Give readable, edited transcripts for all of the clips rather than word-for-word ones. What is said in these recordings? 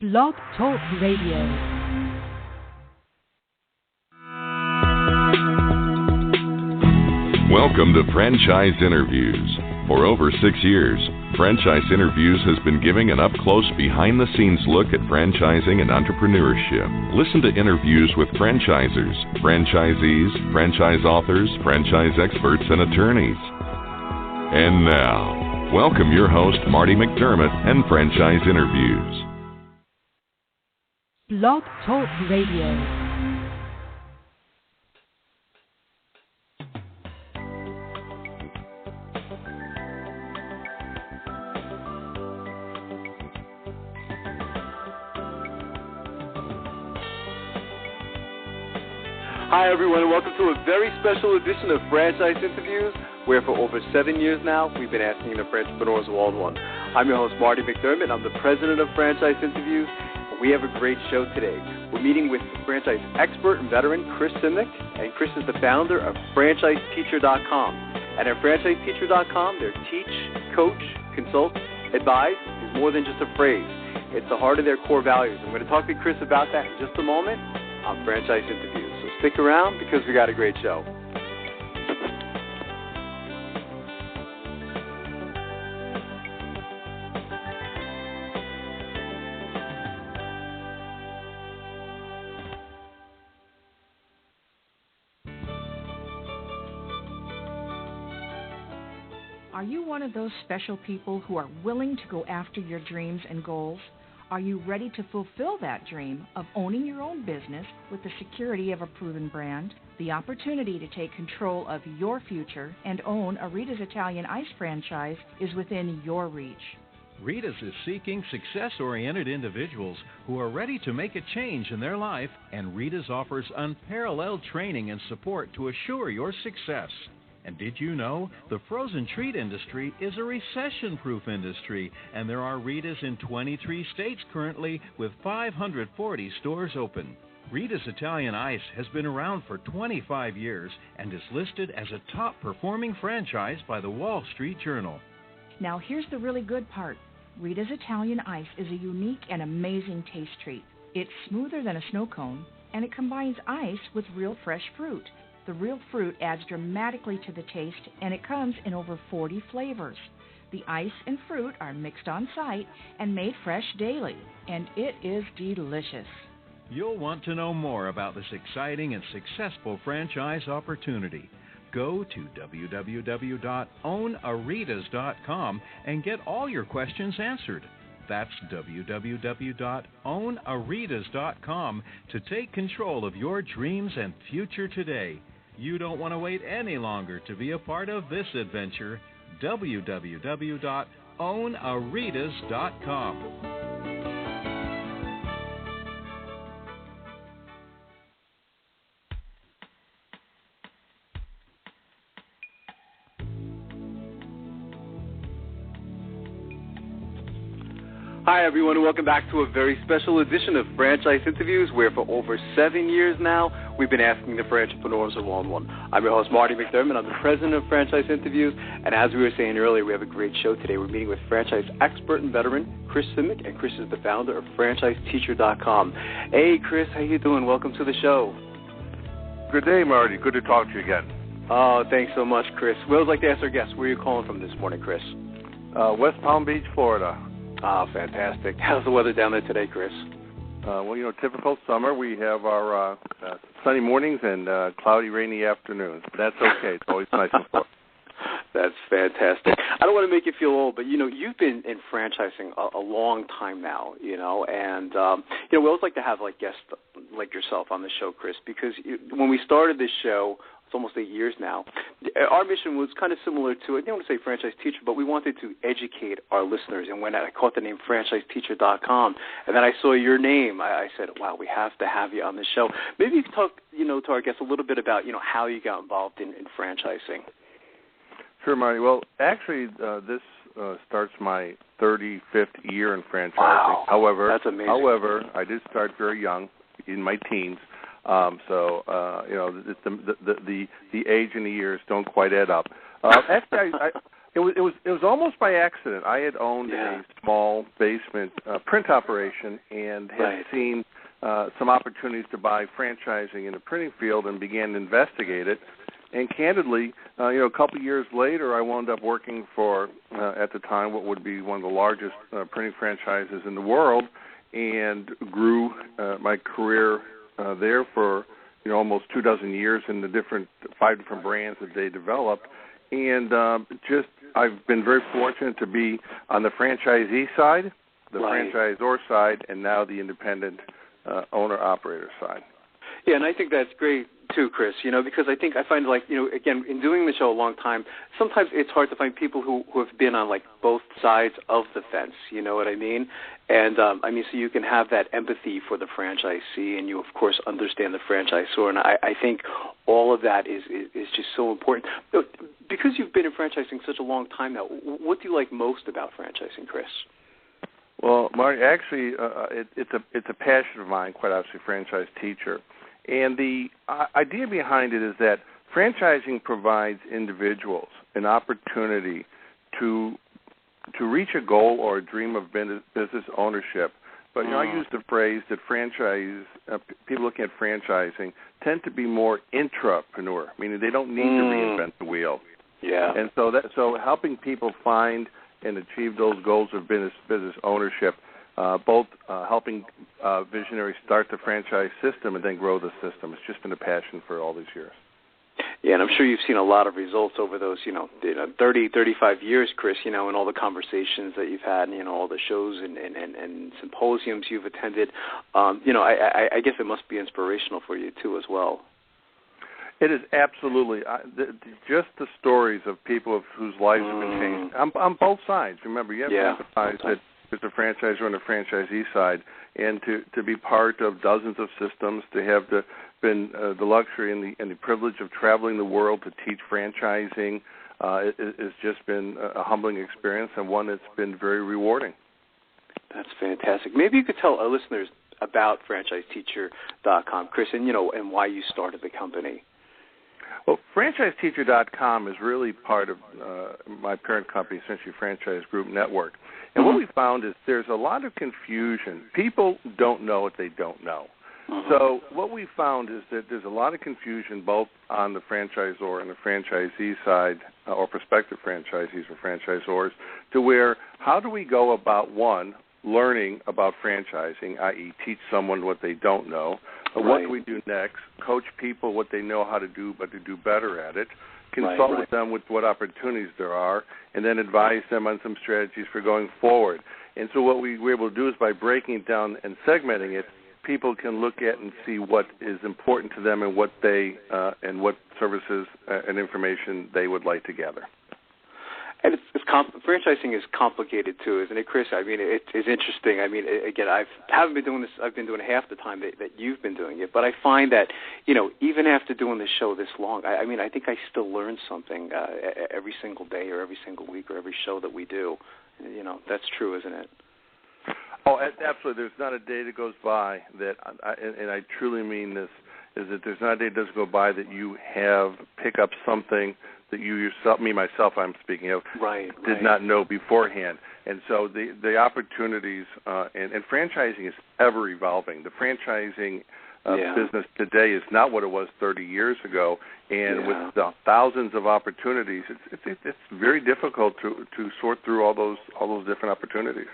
Blog Talk Radio. Welcome to Franchise Interviews. For over 6 years, Franchise Interviews has been giving an up-close, behind-the-scenes look at franchising and entrepreneurship. Listen to interviews with franchisors, franchisees, franchise authors, franchise experts, and attorneys. And now, welcome your host, Marty McDermott, and Franchise Interviews. Blog Talk Radio. Hi everyone, and welcome to a very special edition of Franchise Interviews, where for over 7 years now, we've been asking the entrepreneurs one-on-one. I'm your host, Marty McDermott. I'm the president of Franchise Interviews, and we have a great show today. We're meeting with franchise expert and veteran Chris Simnick, and Chris is the founder of franchiseteacher.com. And at franchiseteacher.com, their teach, coach, consult, advise is more than just a phrase. It's the heart of their core values. I'm going to talk to Chris about that in just a moment on Franchise Interviews. So stick around because we got a great show. Are you one of those special people who are willing to go after your dreams and goals? Are you ready to fulfill that dream of owning your own business with the security of a proven brand? The opportunity to take control of your future and own a Rita's Italian Ice franchise is within your reach. Rita's is seeking success-oriented individuals who are ready to make a change in their life, and Rita's offers unparalleled training and support to assure your success. And did you know the frozen treat industry is a recession-proof industry, and there are Rita's in 23 states currently with 540 stores open. Rita's Italian Ice has been around for 25 years and is listed as a top-performing franchise by the Wall Street Journal. Now here's the really good part. Rita's Italian Ice is a unique and amazing taste treat. It's smoother than a snow cone, and it combines ice with real fresh fruit. The real fruit adds dramatically to the taste, and it comes in over 40 flavors. The ice and fruit are mixed on site and made fresh daily, and it is delicious. You'll want to know more about this exciting and successful franchise opportunity. Go to www.ownaritas.com and get all your questions answered. That's www.ownaritas.com to take control of your dreams and future today. You don't want to wait any longer to be a part of this adventure. www.ownaritas.com. Hi everyone, and welcome back to a very special edition of Franchise Interviews, where for over 7 years now, we've been asking the entrepreneurs one-on-one. I'm your host, Marty McDermott. I'm the president of Franchise Interviews, and as we were saying earlier, we have a great show today. We're meeting with franchise expert and veteran Chris Simnick, and Chris is the founder of franchiseteacher.com. Hey Chris, how you doing? Welcome to the show. Good day, Marty. Good to talk to you again. Oh, thanks so much, Chris. We always like to ask our guests, where are you calling from this morning, Chris? West Palm Beach, Florida. Oh, fantastic. How's the weather down there today, Chris? Well, typical summer. We have our sunny mornings and cloudy, rainy afternoons. But that's okay. It's always nice and fun. That's fantastic. I don't want to make you feel old, but, you've been in franchising a long time now, and, we always like to have, guests like yourself on the show, Chris, because when we started this show, it's almost 8 years now, our mission was kind of similar to, I don't want to say franchise teacher, but we wanted to educate our listeners. And when I caught the name franchiseteacher.com, and then I saw your name, I said, wow, we have to have you on the show. Maybe you can talk, to our guests a little bit about, how you got involved in franchising. Sure, Marty. Well, actually, this starts my 35th year in franchising. Wow, that's amazing. However, I did start very young, in my teens. The age and the years don't quite add up. Actually, It was almost by accident. I had owned a small basement print operation and had seen some opportunities to buy franchising in the printing field and began to investigate it. And candidly, a couple of years later, I wound up working for, at the time, what would be one of the largest printing franchises in the world, and grew my career there for almost 24 years in the 5 different brands that they developed. And I've been very fortunate to be on the franchisee side, the franchisor side, and now the independent owner-operator side. Yeah, and I think that's great too, Chris, because I find again, in doing the show a long time, sometimes it's hard to find people who have been on both sides of the fence, you know what I mean? And so you can have that empathy for the franchisee, and you of course understand the franchisor, and I think all of that is just so important. Because you've been in franchising such a long time now, what do you like most about franchising, Chris? Well, Marty, actually, it's a passion of mine, quite obviously, franchise teacher. And the idea behind it is that franchising provides individuals an opportunity to reach a goal or a dream of business ownership. But I use the phrase that people looking at franchising tend to be more intrapreneur, meaning they don't need to reinvent the wheel. Yeah. And so helping people find and achieve those goals of business ownership, both helping visionaries start the franchise system and then grow the system. It's just been a passion for all these years. Yeah, and I'm sure you've seen a lot of results over those, 30, 35 years, Chris, and all the conversations that you've had, and, all the shows and symposiums you've attended. I guess it must be inspirational for you, too, as well. It is absolutely. Just the stories of people whose lives have been changed on both sides. Remember, you have to emphasize that there's a franchisor and a franchisee side, and to be part of dozens of systems, to have been the luxury and the privilege of traveling the world to teach franchising, it's just been a humbling experience and one that's been very rewarding. That's fantastic. Maybe you could tell our listeners about franchiseteacher.com, Chris, and why you started the company. Well, franchiseteacher.com is really part of my parent company, essentially Franchise Group Network. And what we found is there's a lot of confusion. People don't know what they don't know. So what we found is that there's a lot of confusion both on the franchisor and the franchisee side, or prospective franchisees or franchisors, to where how do we go about, one, learning about franchising, i.e. teach someone what they don't know. What do we do next? Coach people what they know how to do, but to do better at it. Consult with them with what opportunities there are, and then advise them on some strategies for going forward. And so what we were able to do is by breaking it down and segmenting it, people can look at and see what is important to them and what and what services and information they would like to gather. And franchising is complicated too, isn't it, Chris? I mean, it is interesting. I mean, again, haven't been doing this. I've been doing half the time that you've been doing it. But I find that, even after doing this show this long, I think I still learn something every single day or every single week or every show that we do. That's true, isn't it? Oh, absolutely. There's not a day that goes by that, and I truly mean this, is that there's not a day that doesn't go by that you pick up something that you yourself, I'm speaking of, did not know beforehand. And so the opportunities, and franchising is ever evolving. The franchising business today is not what it was 30 years ago, and with the thousands of opportunities, it's very difficult to sort through all those different opportunities.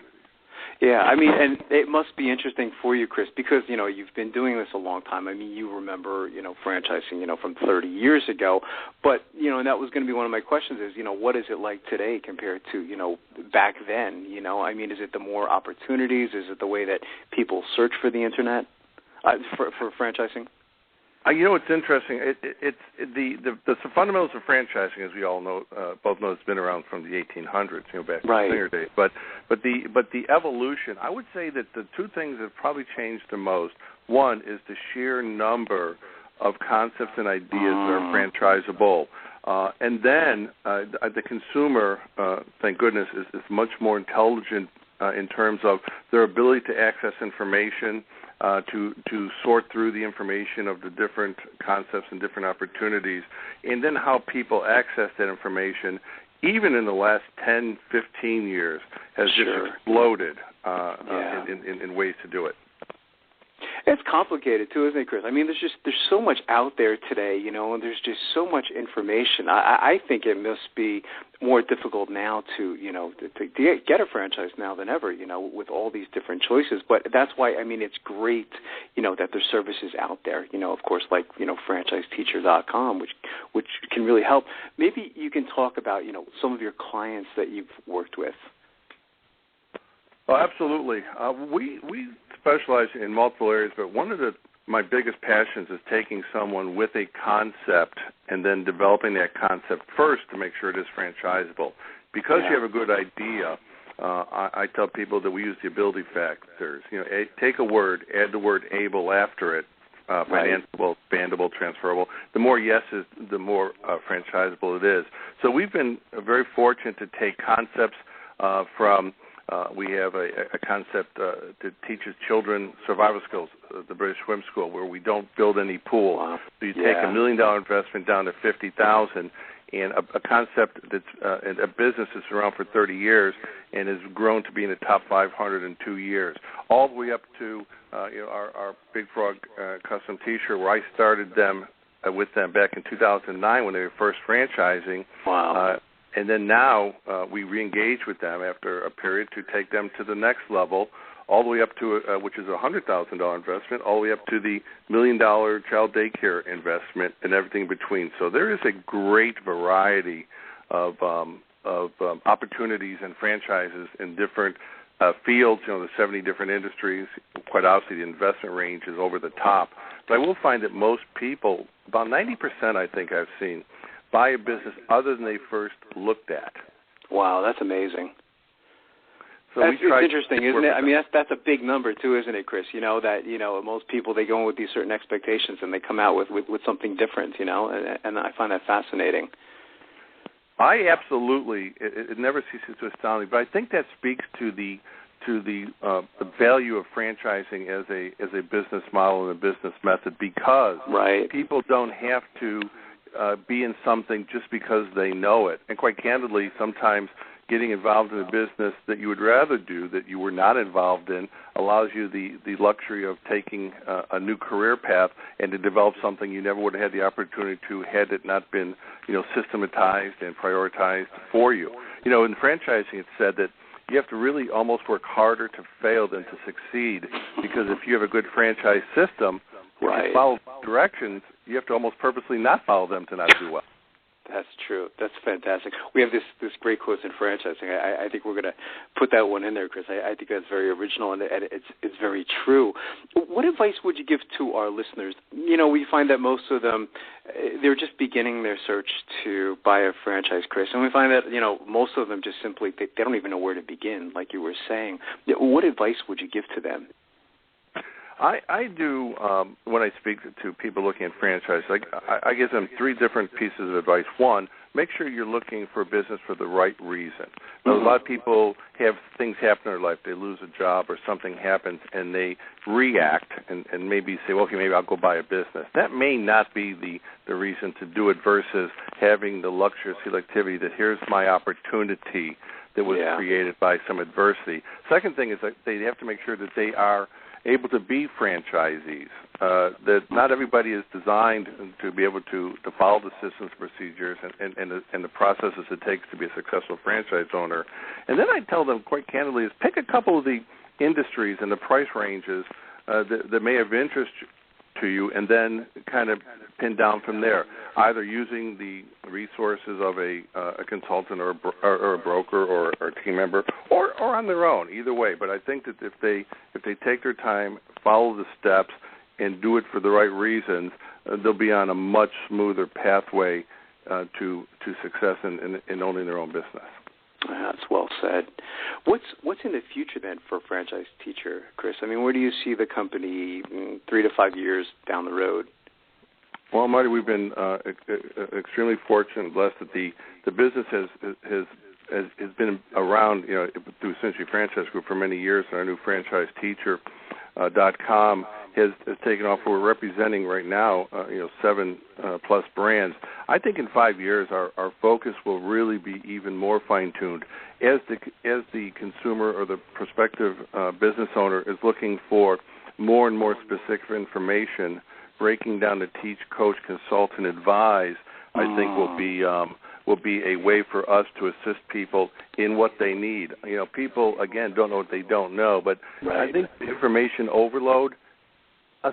Yeah, I mean, and it must be interesting for you, Chris, because, you've been doing this a long time. I mean, you remember, franchising, from 30 years ago. But, and that was going to be one of my questions is, what is it like today compared to, back then? I mean, is it the more opportunities? Is it the way that people search for the Internet for franchising? It's interesting. It's the fundamentals of franchising, as we all know, both know, it's been around from the 1800s, back to the Singer days. But the evolution, I would say that the two things that probably changed the most. One is the sheer number of concepts and ideas that are franchisable, and then the consumer, thank goodness, is much more intelligent in terms of their ability to access information. To sort through the information of the different concepts and different opportunities, and then how people access that information even in the last 10, 15 years, has just exploded in ways to do it. It's complicated too, isn't it, Chris? I mean, there's so much out there today, you know, and there's just so much information. I think it must be more difficult now to get a franchise now than ever, you know, with all these different choices. But that's why, I mean, it's great, you know, that there's services out there, you know, of course, like, you know, franchiseteacher.com, which can really help. Maybe you can talk about, you know, some of your clients that you've worked with. Oh, absolutely. We specialize in multiple areas, but one of my biggest passions is taking someone with a concept and then developing that concept first to make sure it is franchisable. Because you have a good idea, I tell people that we use the ability factors. You know, take a word, add the word able after it, financeable, expandable, transferable. The more yeses, the more franchisable it is. So we've been very fortunate to take concepts from we have a concept that teaches children survival skills, the British Swim School, where we don't build any pool. Wow. So you take $1 million investment down to $50,000, and a concept that's a business that's around for 30 years and has grown to be in the top 500 in 2 years, all the way up to our Big Frog custom T-shirt, where I started them with them back in 2009 when they were first franchising. Wow. And then now we re-engage with them after a period to take them to the next level, all the way up to, which is a $100,000 investment, all the way up to the $1 million child daycare investment and everything in between. So there is a great variety of opportunities and franchises in different fields, you know, the 70 different industries. Quite obviously, the investment range is over the top. But I will find that most people, about 90% I think I've seen, buy a business other than they first looked at. Wow, that's amazing. So it's interesting, isn't it? I mean, that's a big number too, isn't it, Chris? You know that most people, they go in with these certain expectations and they come out with something different, you know, and I find that fascinating. I absolutely, it never ceases to astound me, but I think that speaks to the value of franchising as a business model and a business method, because people don't have to be in something just because they know it. And quite candidly, sometimes getting involved in a business that you would rather do, that you were not involved in, allows you the luxury of taking a new career path and to develop something you never would have had the opportunity to had it not been, systematized and prioritized for you. In franchising, it's said that you have to really almost work harder to fail than to succeed, because if you have a good franchise system, if you follow directions, you have to almost purposely not follow them to not do well. That's true. That's fantastic. We have this great quote in franchising. I think we're going to put that one in there, Chris. I think that's very original, and it's very true. What advice would you give to our listeners? We find that most of them, they're just beginning their search to buy a franchise, Chris, and we find that, most of them just simply, they don't even know where to begin, like you were saying. What advice would you give to them? I do, when I speak to people looking at franchise, I give them three different pieces of advice. One, make sure you're looking for a business for the right reason. Now, a lot of people have things happen in their life. They lose a job or something happens, and they react and maybe say, well, okay, maybe I'll go buy a business. That may not be the reason to do it versus having the luxurious selectivity that here's my opportunity that was created by some adversity. Second thing is that they have to make sure that they are able to be franchisees, that not everybody is designed to be able to follow the systems, procedures, and the processes it takes to be a successful franchise owner. And then I tell them quite candidly is pick a couple of the industries and the price ranges that may have interest to you, and then kind of pin down from there, either using the resources of a consultant or a broker or a team member, or on their own, either way. But I think that if they take their time, follow the steps, and do it for the right reasons, they'll be on a much smoother pathway to success in owning their own business. That's well said. What's in the future then for Franchise Teacher, Chris? I mean, where do you see the company 3 to 5 years down the road? Well, Marty, we've been extremely fortunate and blessed that the business has been around, through Century Franchise Group for many years. And our new FranchiseTeacher.com has taken off. We're representing right now, 7 plus brands. I think in 5 years, our focus will really be even more fine-tuned as the consumer or the prospective business owner is looking for more and more specific information. Breaking down to teach, coach, consult, and advise, I think will be a way for us to assist people in what they need. People, again, don't know what they don't know, but right. I think the information overload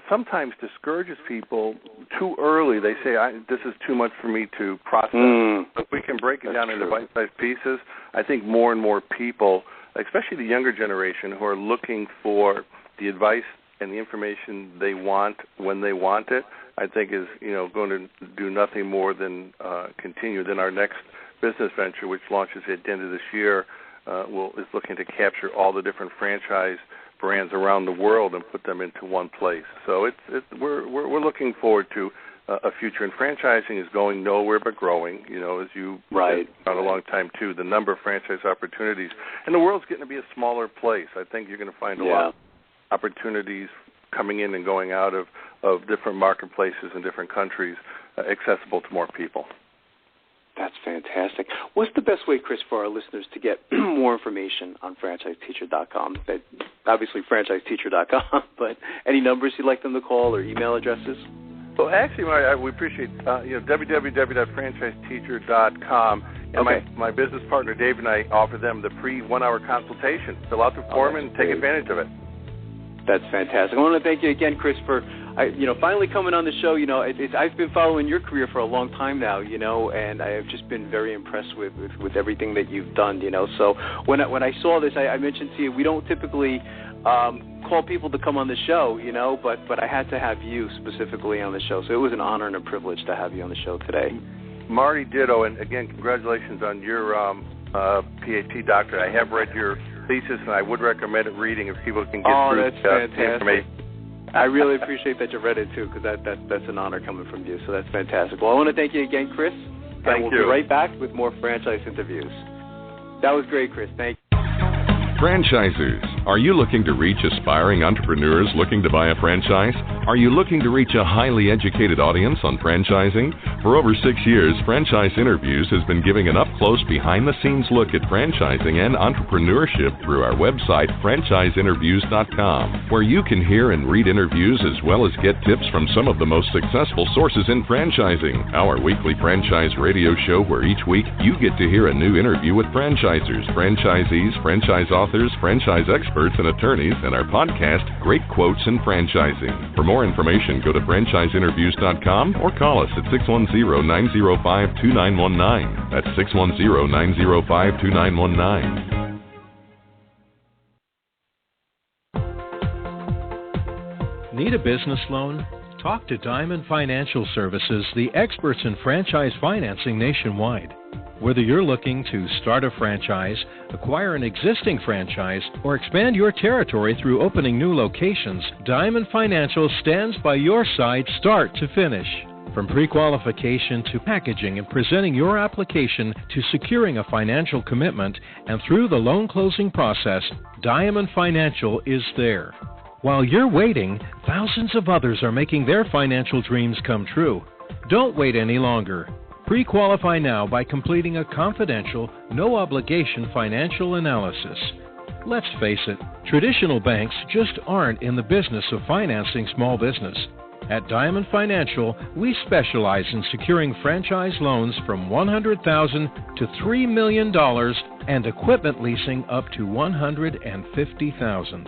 sometimes discourages people too early. They say, this is too much for me to process. If we can break it down into bite-sized pieces, I think more and more people, especially the younger generation, who are looking for the advice and the information they want when they want it, I think is going to do nothing more than continue. Then our next business venture, which launches at the end of this year, is looking to capture all the different franchise brands around the world and put them into one place. So we're looking forward to a future. And franchising is going nowhere but growing. As you said for a long time too, the number of franchise opportunities, and the world's getting to be a smaller place. I think you're going to find a lot of opportunities coming in and going out of different marketplaces in different countries, accessible to more people. That's fantastic. What's the best way, Chris, for our listeners to get more information on franchiseteacher.com? Obviously, franchiseteacher.com, but any numbers you'd like them to call or email addresses? Well, actually, we appreciate www.franchiseteacher.com. And my business partner, Dave, and I offer them the free 1-hour consultation. Fill out the form and take advantage of it. That's fantastic. I want to thank you again, Chris, for finally coming on the show. I've been following your career for a long time now, and I have just been very impressed with everything that you've done, So when I saw this, I mentioned to you, we don't typically call people to come on the show, but I had to have you specifically on the show. So it was an honor and a privilege to have you on the show today. Marty, ditto, and again, congratulations on your PhD doctorate. I have read your thesis, and I would recommend it reading if people can get through the information. I really appreciate that you read it, too, because that's an honor coming from you, so that's fantastic. Well, I want to thank you again, Chris. Thank you. We'll be right back with more franchise interviews. That was great, Chris. Thank you. Franchisers, are you looking to reach aspiring entrepreneurs looking to buy a franchise? Are you looking to reach a highly educated audience on franchising? For over 6 years, Franchise Interviews has been giving an up-close, behind-the-scenes look at franchising and entrepreneurship through our website, franchiseinterviews.com, where you can hear and read interviews as well as get tips from some of the most successful sources in franchising. Our weekly franchise radio show, where each week you get to hear a new interview with franchisers, franchisees, franchise authors, franchise experts, and attorneys, and our podcast, Great Quotes in Franchising. For more information, go to franchiseinterviews.com or call us at 610-905-2919. That's 610-905-2919. Need a business loan? Talk to Diamond Financial Services, the experts in franchise financing nationwide. Whether you're looking to start a franchise, acquire an existing franchise, or expand your territory through opening new locations, Diamond Financial stands by your side start to finish. From pre-qualification to packaging and presenting your application to securing a financial commitment and through the loan closing process, Diamond Financial is there. While you're waiting, thousands of others are making their financial dreams come true. Don't wait any longer. Pre-qualify now by completing a confidential, no-obligation financial analysis. Let's face it, traditional banks just aren't in the business of financing small business. At Diamond Financial, we specialize in securing franchise loans from $100,000 to $3 million and equipment leasing up to $150,000.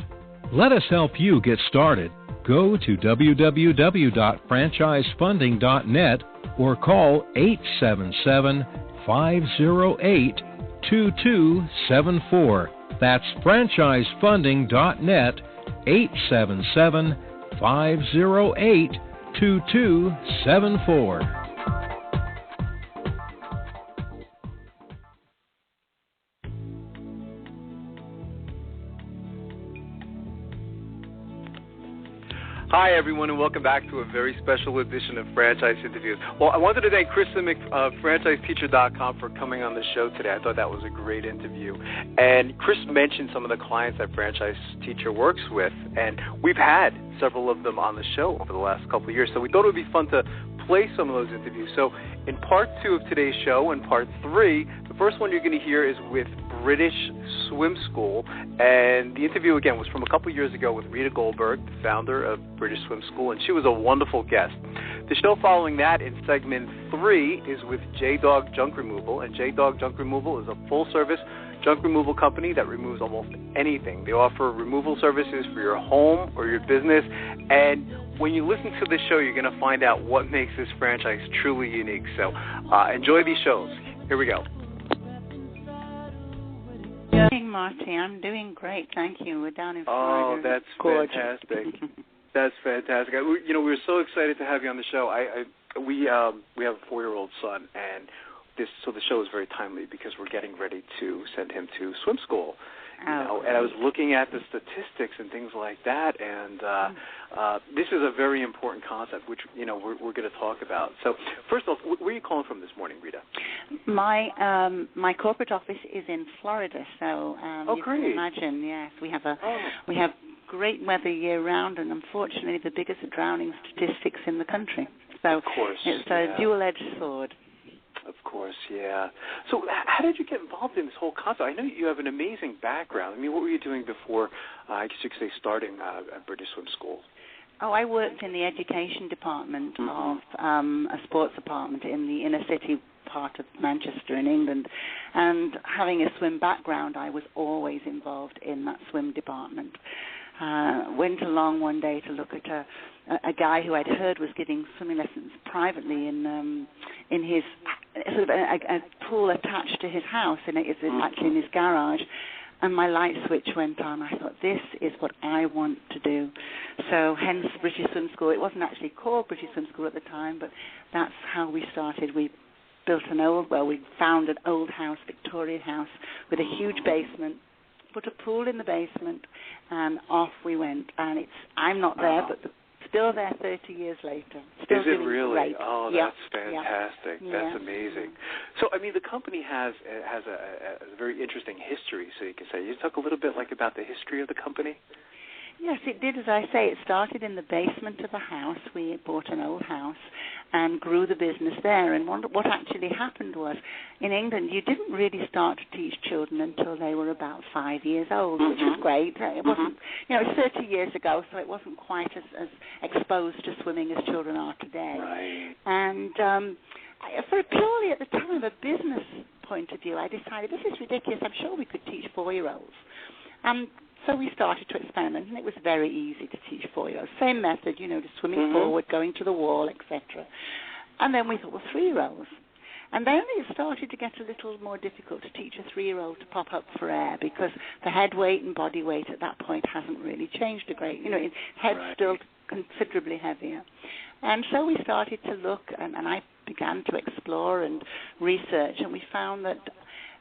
Let us help you get started. Go to www.franchisefunding.net or call 877-508-2274. That's franchisefunding.net, 877-508-2274. Hi, everyone, and welcome back to a very special edition of Franchise Interviews. Well, I wanted to thank Chris Simnick of franchiseteacher.com for coming on the show today. I thought that was a great interview. And Chris mentioned some of the clients that Franchise Teacher works with, and we've had several of them on the show over the last couple of years, so we thought it would be fun to play some of those interviews. So in part 2 of today's show and part 3, the first one you're going to hear is with British Swim School, and the interview again was from a couple years ago with Rita Goldberg, the founder of British Swim School, and she was a wonderful guest. The show following that in segment 3 is with J-Dog Junk Removal, and J-Dog Junk Removal is a full-service junk removal company that removes almost anything. They offer removal services for your home or your business, and when you listen to this show, you're going to find out what makes this franchise truly unique. So enjoy these shows. Here we go. Hey, Marty, I'm doing great, thank you. We're down in Florida. Oh, that's fantastic. That's fantastic. We're so excited to have you on the show. We have a 4-year-old son, and the show is very timely because we're getting ready to send him to swim school. And I was looking at the statistics and things like that, and this is a very important concept, which we're going to talk about. So, first off, where are you calling from this morning, Rita? My corporate office is in Florida, so you can imagine. Yes, we have great weather year round, and unfortunately, the biggest drowning statistics in the country. So, of course, it's a dual-edged sword. Of course, yeah. So how did you get involved in this whole concept? I know you have an amazing background. I mean, what were you doing before, I guess you could say, starting at British Swim School? Oh, I worked in the education department of a sports department in the inner city part of Manchester in England. And having a swim background, I was always involved in that swim department. Went along one day to look at a guy who I'd heard was giving swimming lessons privately in his sort of a pool attached to his house, and it's actually in his garage. And my light switch went on. I thought, this is what I want to do. So hence British Swim School. It wasn't actually called British Swim School at the time, but that's how we started. We found an old house, Victorian house, with a huge basement, put a pool in the basement, and off we went. And I'm not there, but still there 30 years later. Still is it really? Great. Oh, that's fantastic. Yeah. That's amazing. So, I mean, the company has a very interesting history, so you can say. You talk a little bit about the history of the company? Yes, it did. As I say, it started in the basement of a house. We bought an old house and grew the business there. And what actually happened was, in England, you didn't really start to teach children until they were about 5 years old, which was great. It wasn't, it's 30 years ago, so it wasn't quite as exposed to swimming as children are today. Right. And for purely at the time, a business point of view, I decided, this is ridiculous. I'm sure we could teach 4-year-olds. So we started to experiment, and it was very easy to teach 4-year-olds. Same method, just swimming forward, going to the wall, etc. And then we thought, 3-year-olds. And then it started to get a little more difficult to teach a 3-year-old to pop up for air because the head weight and body weight at that point hasn't really changed a great. Head's still considerably heavier. And so we started to look, and I began to explore and research, and we found that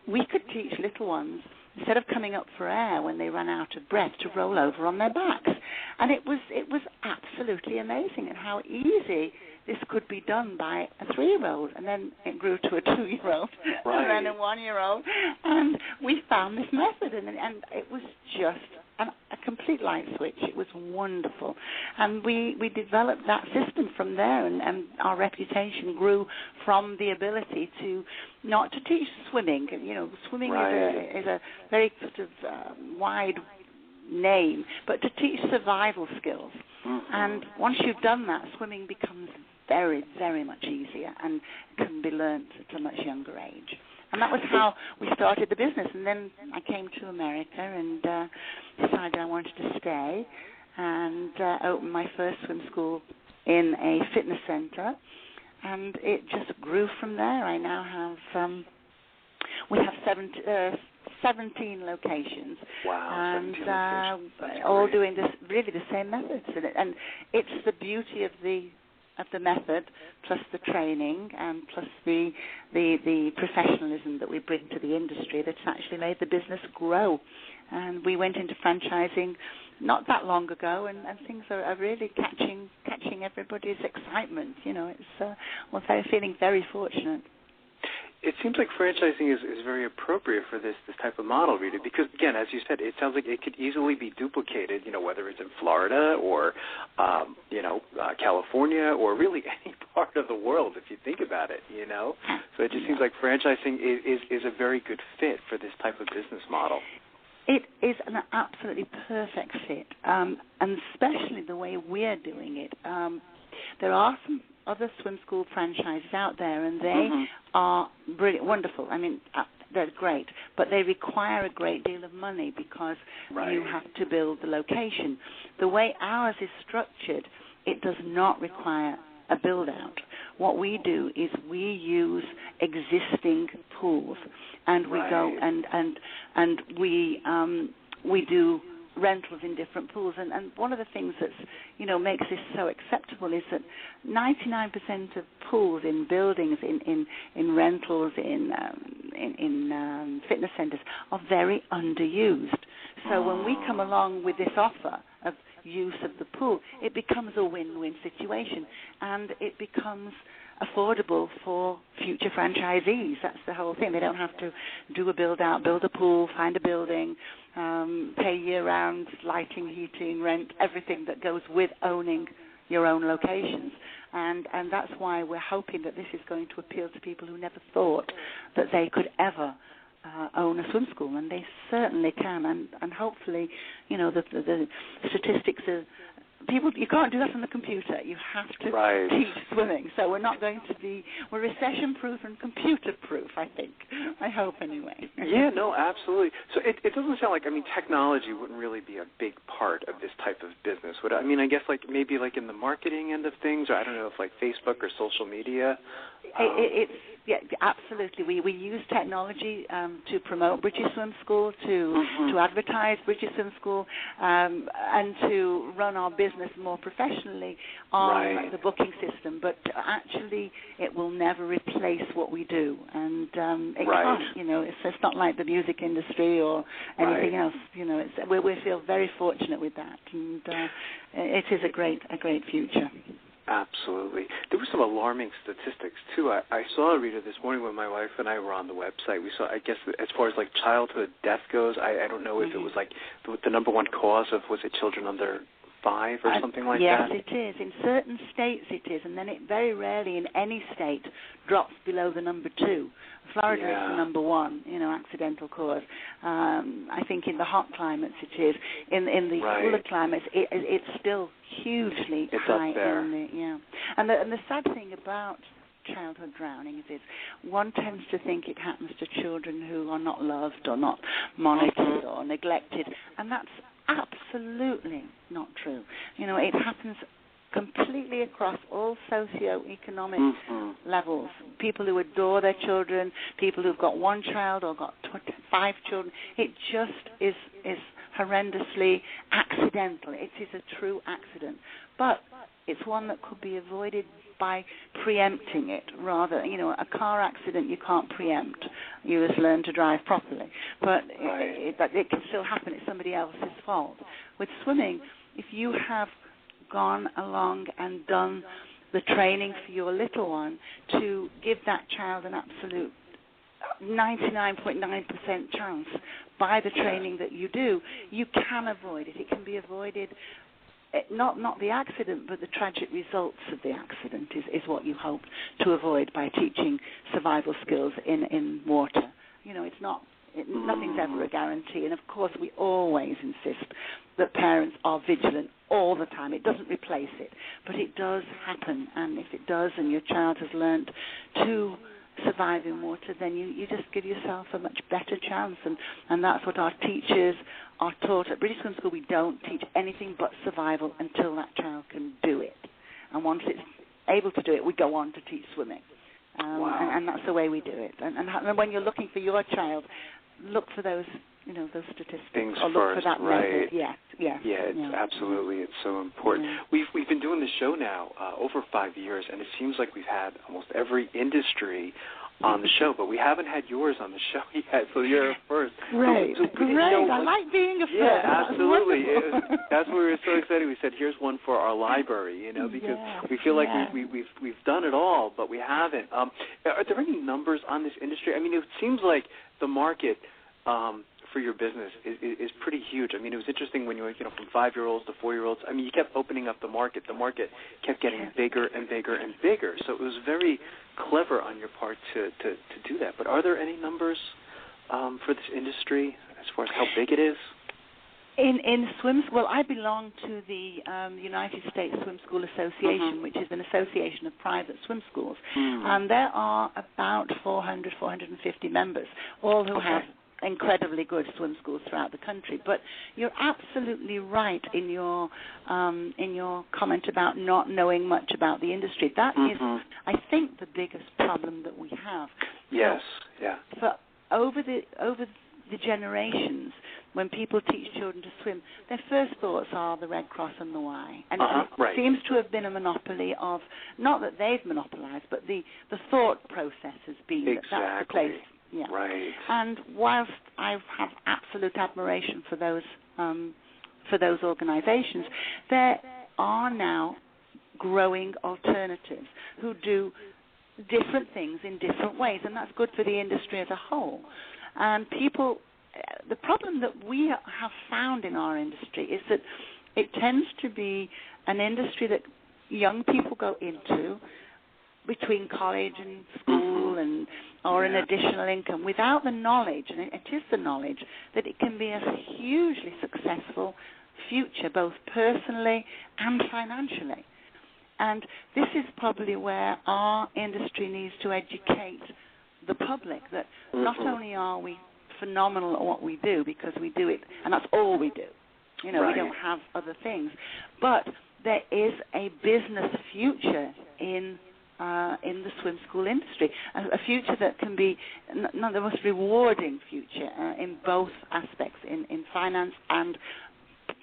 we could teach little ones, instead of coming up for air when they ran out of breath, to roll over on their backs. And it was absolutely amazing at how easy this could be done by a 3-year-old. And then it grew to a 2-year-old, and then a 1-year-old. And we found this method, and it was just a complete light switch. It was wonderful. And we developed that system from there, and our reputation grew from the ability to not to teach swimming. Swimming is a very sort of wide name, but to teach survival skills. And once you've done that, swimming becomes very, very much easier and can be learnt at a much younger age. And that was how we started the business. And then I came to America and decided I wanted to stay and opened my first swim school in a fitness center. And it just grew from there. I now have, we have 17 locations. Wow, and 17 locations. all doing really the same methods. And it's the beauty of the method, plus the training, and plus the professionalism that we bring to the industry that's actually made the business grow. And we went into franchising not that long ago, and things are really catching everybody's excitement. It's we're feeling very fortunate. It seems like franchising is very appropriate for this type of model, Rita, because, again, as you said, it sounds like it could easily be duplicated, whether it's in Florida or, California or really any part of the world, if you think about it, So it just seems like franchising is a very good fit for this type of business model. It is an absolutely perfect fit, and especially the way we're doing it. There are some other swim school franchises out there, and they are brilliant, wonderful. I mean, they're great, but they require a great deal of money because you have to build the location. The way ours is structured, it does not require a build-out. What we do is we use existing pools, and we go and we do rentals in different pools, and one of the things that's makes this so acceptable is that 99% of pools in buildings, in rentals, in fitness centres are very underused. So when we come along with this offer of use of the pool, it becomes a win-win situation, and it becomes affordable for future franchisees. That's the whole thing. They don't have to do a build-out, build a pool, find a building, pay year-round lighting, heating, rent, everything that goes with owning your own locations. And that's why we're hoping that this is going to appeal to people who never thought that they could ever own a swim school, and they certainly can. And hopefully, the statistics are you can't do that on the computer. You have to teach swimming. So we're recession-proof and computer-proof, I think. I hope, anyway. Yeah, no, absolutely. So it doesn't sound like, technology wouldn't really be a big part of this type of business. I guess maybe in the marketing end of things, or I don't know if Facebook or social media. Yeah, absolutely. We use technology to promote British Swim School, to advertise British Swim School, and to run our business more professionally on the booking system. But actually, it will never replace what we do, and it can't. It's not like the music industry or anything else. We feel very fortunate with that, and it is a great future. Absolutely. There were some alarming statistics, too. I saw, Rita, this morning when my wife and I were on the website. We saw, I guess, as far as childhood death goes, I don't know if it was the number one cause of, was it children under 5 or something like that? Yes, it is. In certain states it is, and then it very rarely in any state drops below the number 2. Florida is the number 1, accidental cause. I think in the hot climates it is. In the cooler climates, it's still hugely high. Up there. And the sad thing about childhood drownings is one tends to think it happens to children who are not loved or not monitored or neglected, and that's absolutely not true. It happens completely across all socio-economic levels. People who adore their children, people who've got 1 child or got 5 children. It just is horrendously accidental. It is a true accident. But it's one that could be avoided by preempting it rather. A car accident you can't preempt. You just learn to drive properly. But it can still happen. It's somebody else's fault. With swimming, if you have gone along and done the training for your little one to give that child an absolute 99.9% chance by the training that you do, you can avoid it. It can be avoided. Not the accident, but the tragic results of the accident is what you hope to avoid by teaching survival skills in water. It's not. Nothing's ever a guarantee, and of course we always insist that parents are vigilant all the time. It doesn't replace it, but it does happen, and if it does and your child has learned to survive in water, then you just give yourself a much better chance, and that's what our teachers are taught. At British Swim School, we don't teach anything but survival until that child can do it, and once it's able to do it, we go on to teach swimming. And that's the way we do it. And when you're looking for your child, look for those, those statistics. Things or look first, for that method. Yeah. It's absolutely. It's so important. Yeah. We've been doing this show now over 5 years, and it seems like we've had almost every industry on the show, but we haven't had yours on the show yet, so you're first. Great, so, great. I like being a first. Yeah, absolutely. That's why we were so excited. We said, here's one for our library, because we feel like we've done it all, but we haven't. Are there any numbers on this industry? I mean, it seems like the market for your business is pretty huge. I mean, it was interesting when you went, from 5-year-olds to 4-year-olds. I mean, you kept opening up the market. The market kept getting bigger and bigger and bigger. So it was very clever on your part to do that. But are there any numbers for this industry as far as how big it is? In swim school, I belong to the United States Swim School Association, which is an association of private swim schools. And there are about 450 members, all who have incredibly good swim schools throughout the country. But you're absolutely right in your comment about not knowing much about the industry. That is, I think, the biggest problem that we have. Yes, yeah. For over the generations, when people teach children to swim, their first thoughts are the Red Cross and the Y. And it seems to have been a monopoly of, not that they've monopolized, but the thought process has been that that's the place. Yeah. Right. And whilst I have absolute admiration for those organizations, there are now growing alternatives who do different things in different ways, and that's good for the industry as a whole. And the problem that we have found in our industry is that it tends to be an industry that young people go into between college and school or an additional income without the knowledge, and it is the knowledge, that it can be a hugely successful future, both personally and financially. And this is probably where our industry needs to educate the public that not only are we phenomenal at what we do, because we do it, and that's all we do. We don't have other things. But there is a business future in the swim school industry, a future that can be not the most rewarding future in both aspects, in finance and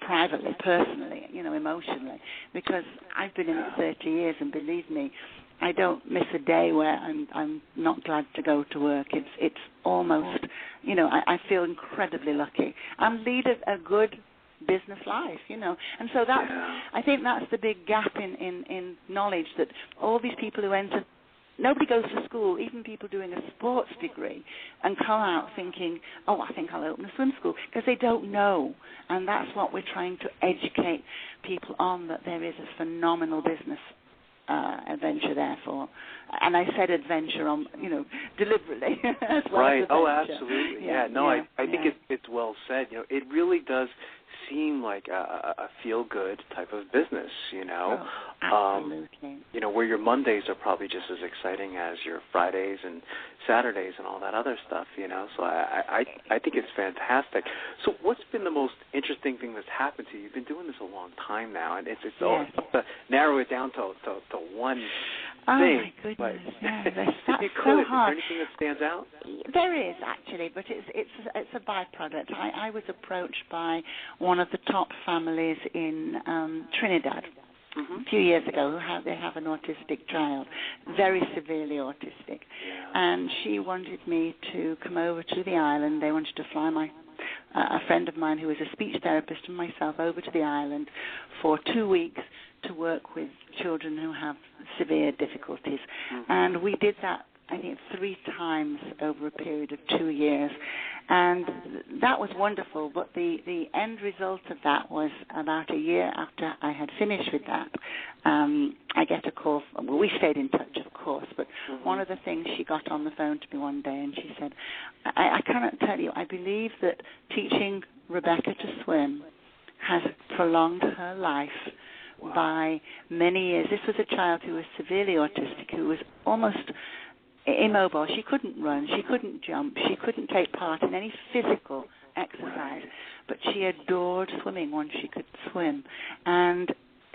privately, personally, emotionally, because I've been in it 30 years, and believe me, I don't miss a day where I'm not glad to go to work. It's almost, I feel incredibly lucky. I'm leading a good business life, and so that's, I think that's the big gap in knowledge, that all these people who enter, nobody goes to school, even people doing a sports degree, and come out thinking, I think I'll open a swim school, because they don't know. And that's what we're trying to educate people on, that there is a phenomenal business adventure there for. And I said adventure on, deliberately as well. Right. As absolutely. Yeah. I think it's well said. It really does seem like a feel-good type of business, absolutely. Where your Mondays are probably just as exciting as your Fridays and Saturdays and all that other stuff, So I think it's fantastic. So what's been the most interesting thing that's happened to you? You've been doing this a long time now, and it's all to narrow it down to one thing. Oh, my goodness. That's so hard. Is there anything that stands out? There is, actually, but it's a byproduct. I was approached by one of the top families in Trinidad a few years ago. They have an autistic child, very severely autistic. And she wanted me to come over to the island. They wanted to fly a friend of mine who was a speech therapist and myself over to the island for 2 weeks to work with children who have severe difficulties. And we did that, I think, 3 times over a period of 2 years. And that was wonderful, but the end result of that was about a year after I had finished with that, I get a call. We stayed in touch, of course, but one of the things, she got on the phone to me one day and she said, I cannot tell you, I believe that teaching Rebecca to swim has prolonged her life by many years. This was a child who was severely autistic, who was almost immobile. She couldn't run, she couldn't jump, she couldn't take part in any physical exercise, but she adored swimming once she could swim. And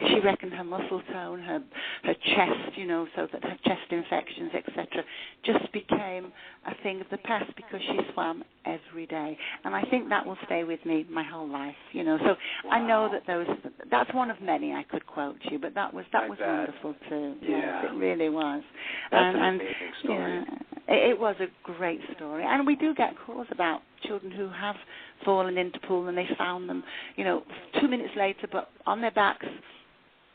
she reckoned her muscle tone, her chest, so that her chest infections, etc., just became a thing of the past because she swam every day. And I think that will stay with me my whole life, So I know that that's one of many I could quote you, but that was wonderful too. Yeah. Yes, it really was. That's an amazing story. It was a great story. And we do get calls about children who have fallen into pool and they found them, 2 minutes later, but on their backs,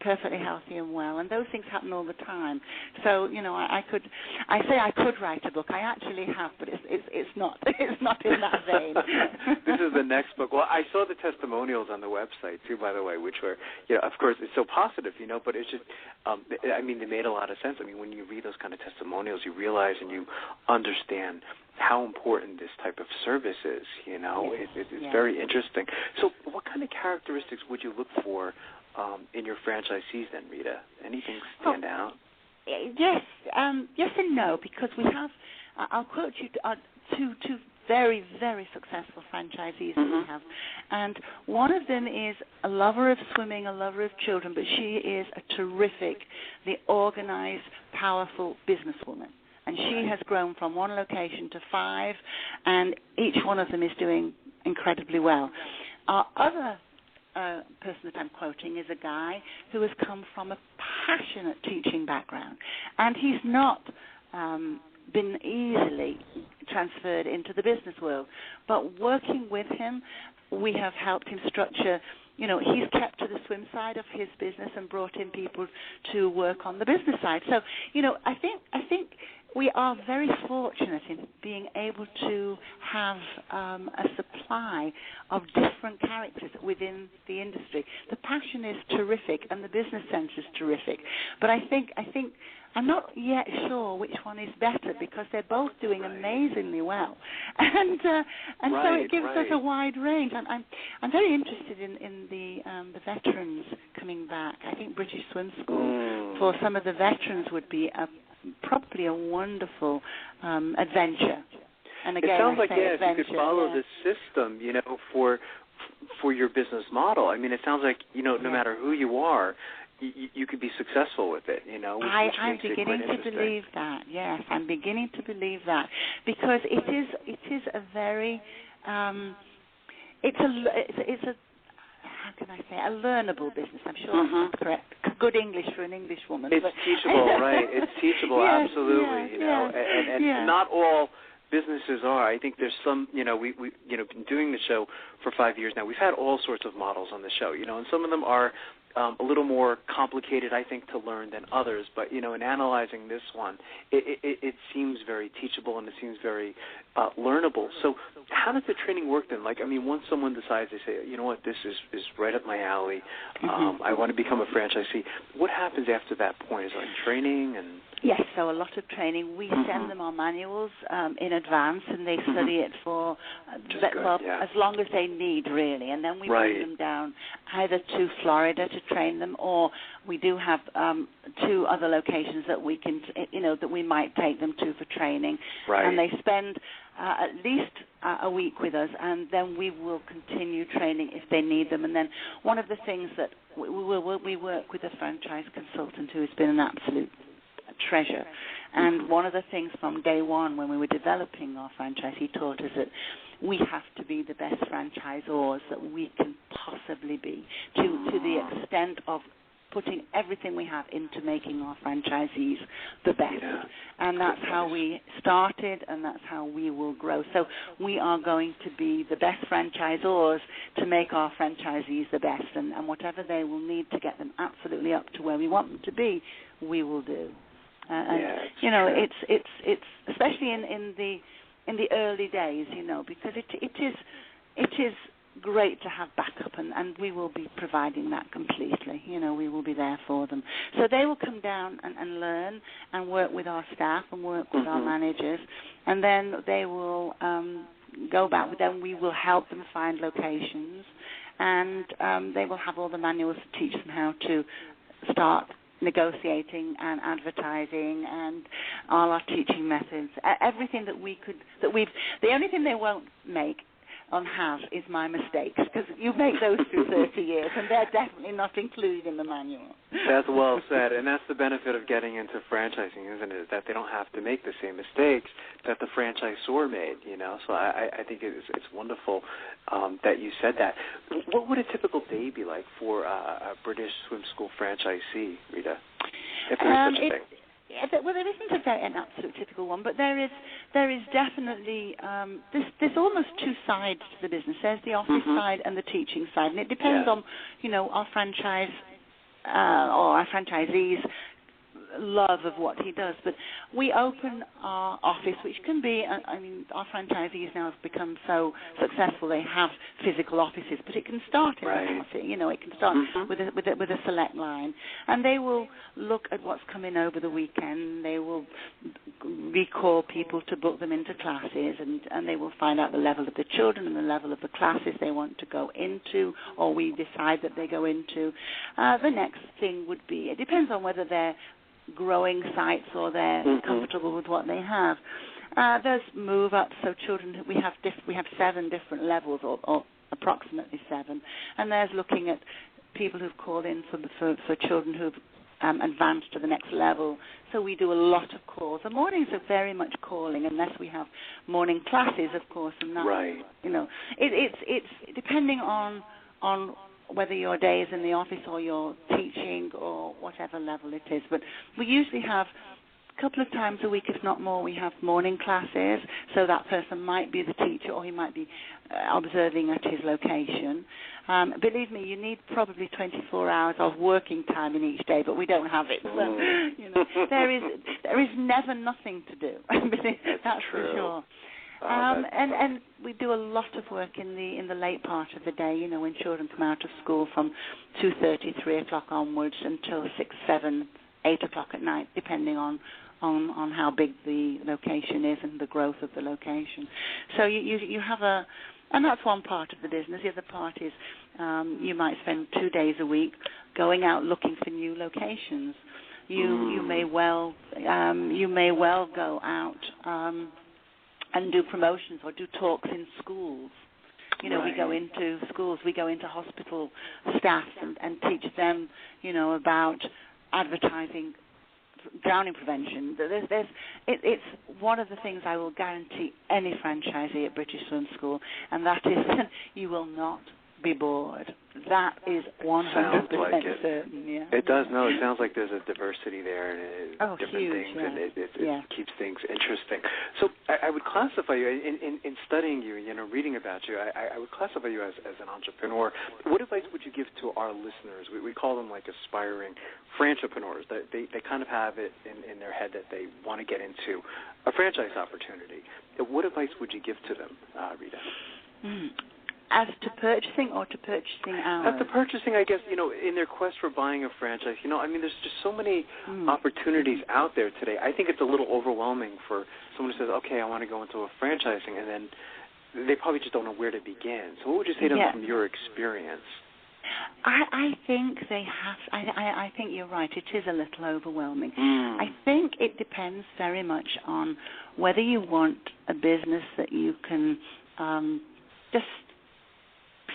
perfectly healthy and well, and those things happen all the time. So I say I could write a book. I actually have, but it's not in that vein. This is the next book. Well, I saw the testimonials on the website too, by the way, which were of course it's so positive, but it's just they made a lot of sense. I mean, when you read those kind of testimonials, you realize and you understand how important this type of service is. It's very interesting. So, what kind of characteristics would you look for in your franchisees then, Rita? Anything stand out? Yes and no, because we have, I'll quote you two very, very successful franchisees that we have. And one of them is a lover of swimming, a lover of children, but she is a terrifically organized, powerful businesswoman. And she has grown from one location to 5, and each one of them is doing incredibly well. Our other person that I'm quoting is a guy who has come from a passionate teaching background, and he's not been easily transferred into the business world. But working with him, we have helped him structure. He's kept to the swim side of his business and brought in people to work on the business side. So, I think we are very fortunate in being able to have a supply of different characters within the industry. The passion is terrific and the business sense is terrific. But I think I'm not yet sure which one is better, because they're both doing amazingly well, and so it gives us a wide range. I'm very interested in the veterans coming back. I think British Swim School for some of the veterans would be probably a wonderful adventure. And again, it sounds like adventure, if you could follow this system, for your business model. I mean, it sounds like no matter who you are, you could be successful with it, I'm beginning to believe that. Yes, I'm beginning to believe that, because it is a very it's a how can I say, a learnable business. I'm sure that's correct. Good English for an English woman. It's teachable, right? It's teachable, yes, absolutely. And not all businesses are. I think there's some, we've been doing the show for 5 years now. We've had all sorts of models on the show, and some of them are a little more complicated, I think, to learn than others. But, in analyzing this one, it seems very teachable and it seems very learnable. So how does the training work then? Once someone decides, they say, you know what, this is right up my alley, I want to become a franchisee, what happens after that point? Is there training? Yes, so a lot of training. We send them our manuals in advance, and they study it for as long as they need, really. And then we bring them down either to Florida to train them, or we do have 2 other locations that we can, that we might take them to for training. Right. And they spend at least a week with us, and then we will continue training if they need them. And then one of the things that we work with a franchise consultant who has been an absolute treasure. And one of the things from day one when we were developing our franchise, he taught us that we have to be the best franchisors that we can possibly be, to the extent of putting everything we have into making our franchisees the best. Yeah. And that's how we started, and that's how we will grow. So we are going to be the best franchisors to make our franchisees the best, and whatever they will need to get them absolutely up to where we want them to be, we will do. It's especially in the early days, because it is great to have backup, and we will be providing that completely. We will be there for them. So they will come down and learn and work with our staff and work with our managers, and then they will go back. Then we will help them find locations, and they will have all the manuals to teach them how to start negotiating and advertising and all our teaching methods, everything that the only thing they won't make have is my mistakes, because you make those through 30 years, and they're definitely not included in the manual. That's well said, and that's the benefit of getting into franchising, isn't it? That they don't have to make the same mistakes that the franchisor made, So I think it's wonderful that you said that. What would a typical day be like for a British Swim School franchisee, Rita, if there's such a thing? Yeah, well, there isn't an absolute typical one, but there is definitely there's almost two sides to the business. There's the office side and the teaching side, and it depends on our franchise or our franchisees' love of what he does. But we open our office, which can be, our franchisees now have become so successful, they have physical offices, but it can start in a party, it can start with a select line, and they will look at what's coming over the weekend, they will recall people to book them into classes, and they will find out the level of the children and the level of the classes they want to go into, or we decide that they go into. The next thing would be, it depends on whether they're growing sites or they're comfortable with what they have. There's move up, so children, we have 7 different levels, or approximately 7, and there's looking at people who've called in for children who've advanced to the next level. So we do a lot of calls. The mornings are very much calling, unless we have morning classes, of course, and that, it's depending on whether your day is in the office or you're teaching or whatever level it is. But we usually have a couple of times a week, if not more, we have morning classes. So that person might be the teacher, or he might be observing at his location. Believe me, you need probably 24 hours of working time in each day, but we don't have it. So, there is never nothing to do. That's for sure. And we do a lot of work in the late part of the day, when children come out of school from 2:30, 3 o'clock onwards until 6, 7, 8 o'clock at night, depending on how big the location is and the growth of the location. So you have and that's one part of the business. The other part is you might spend 2 days a week going out looking for new locations. You may well go out and do promotions or do talks in schools. We go into schools, we go into hospital staff and teach them, about advertising, drowning prevention. It's one of the things I will guarantee any franchisee at British Swim School, and that is you will not be bored. That is 100% certain. Yeah. It does. No, it sounds like there's a diversity there, and different huge, things, and it keeps things interesting. So I would classify you in studying you, reading about you. I would classify you as an entrepreneur. What advice would you give to our listeners? We call them like aspiring franchipreneurs. They kind of have it in their head that they want to get into a franchise opportunity. What advice would you give to them, Rita? As to purchasing or to purchasing ours? As to purchasing, I guess, in their quest for buying a franchise, there's just so many opportunities out there today. I think it's a little overwhelming for someone who says, okay, I want to go into a franchising, and then they probably just don't know where to begin. So what would you say to them from your experience? I think they have. I think you're right. It is a little overwhelming. I think it depends very much on whether you want a business that you can just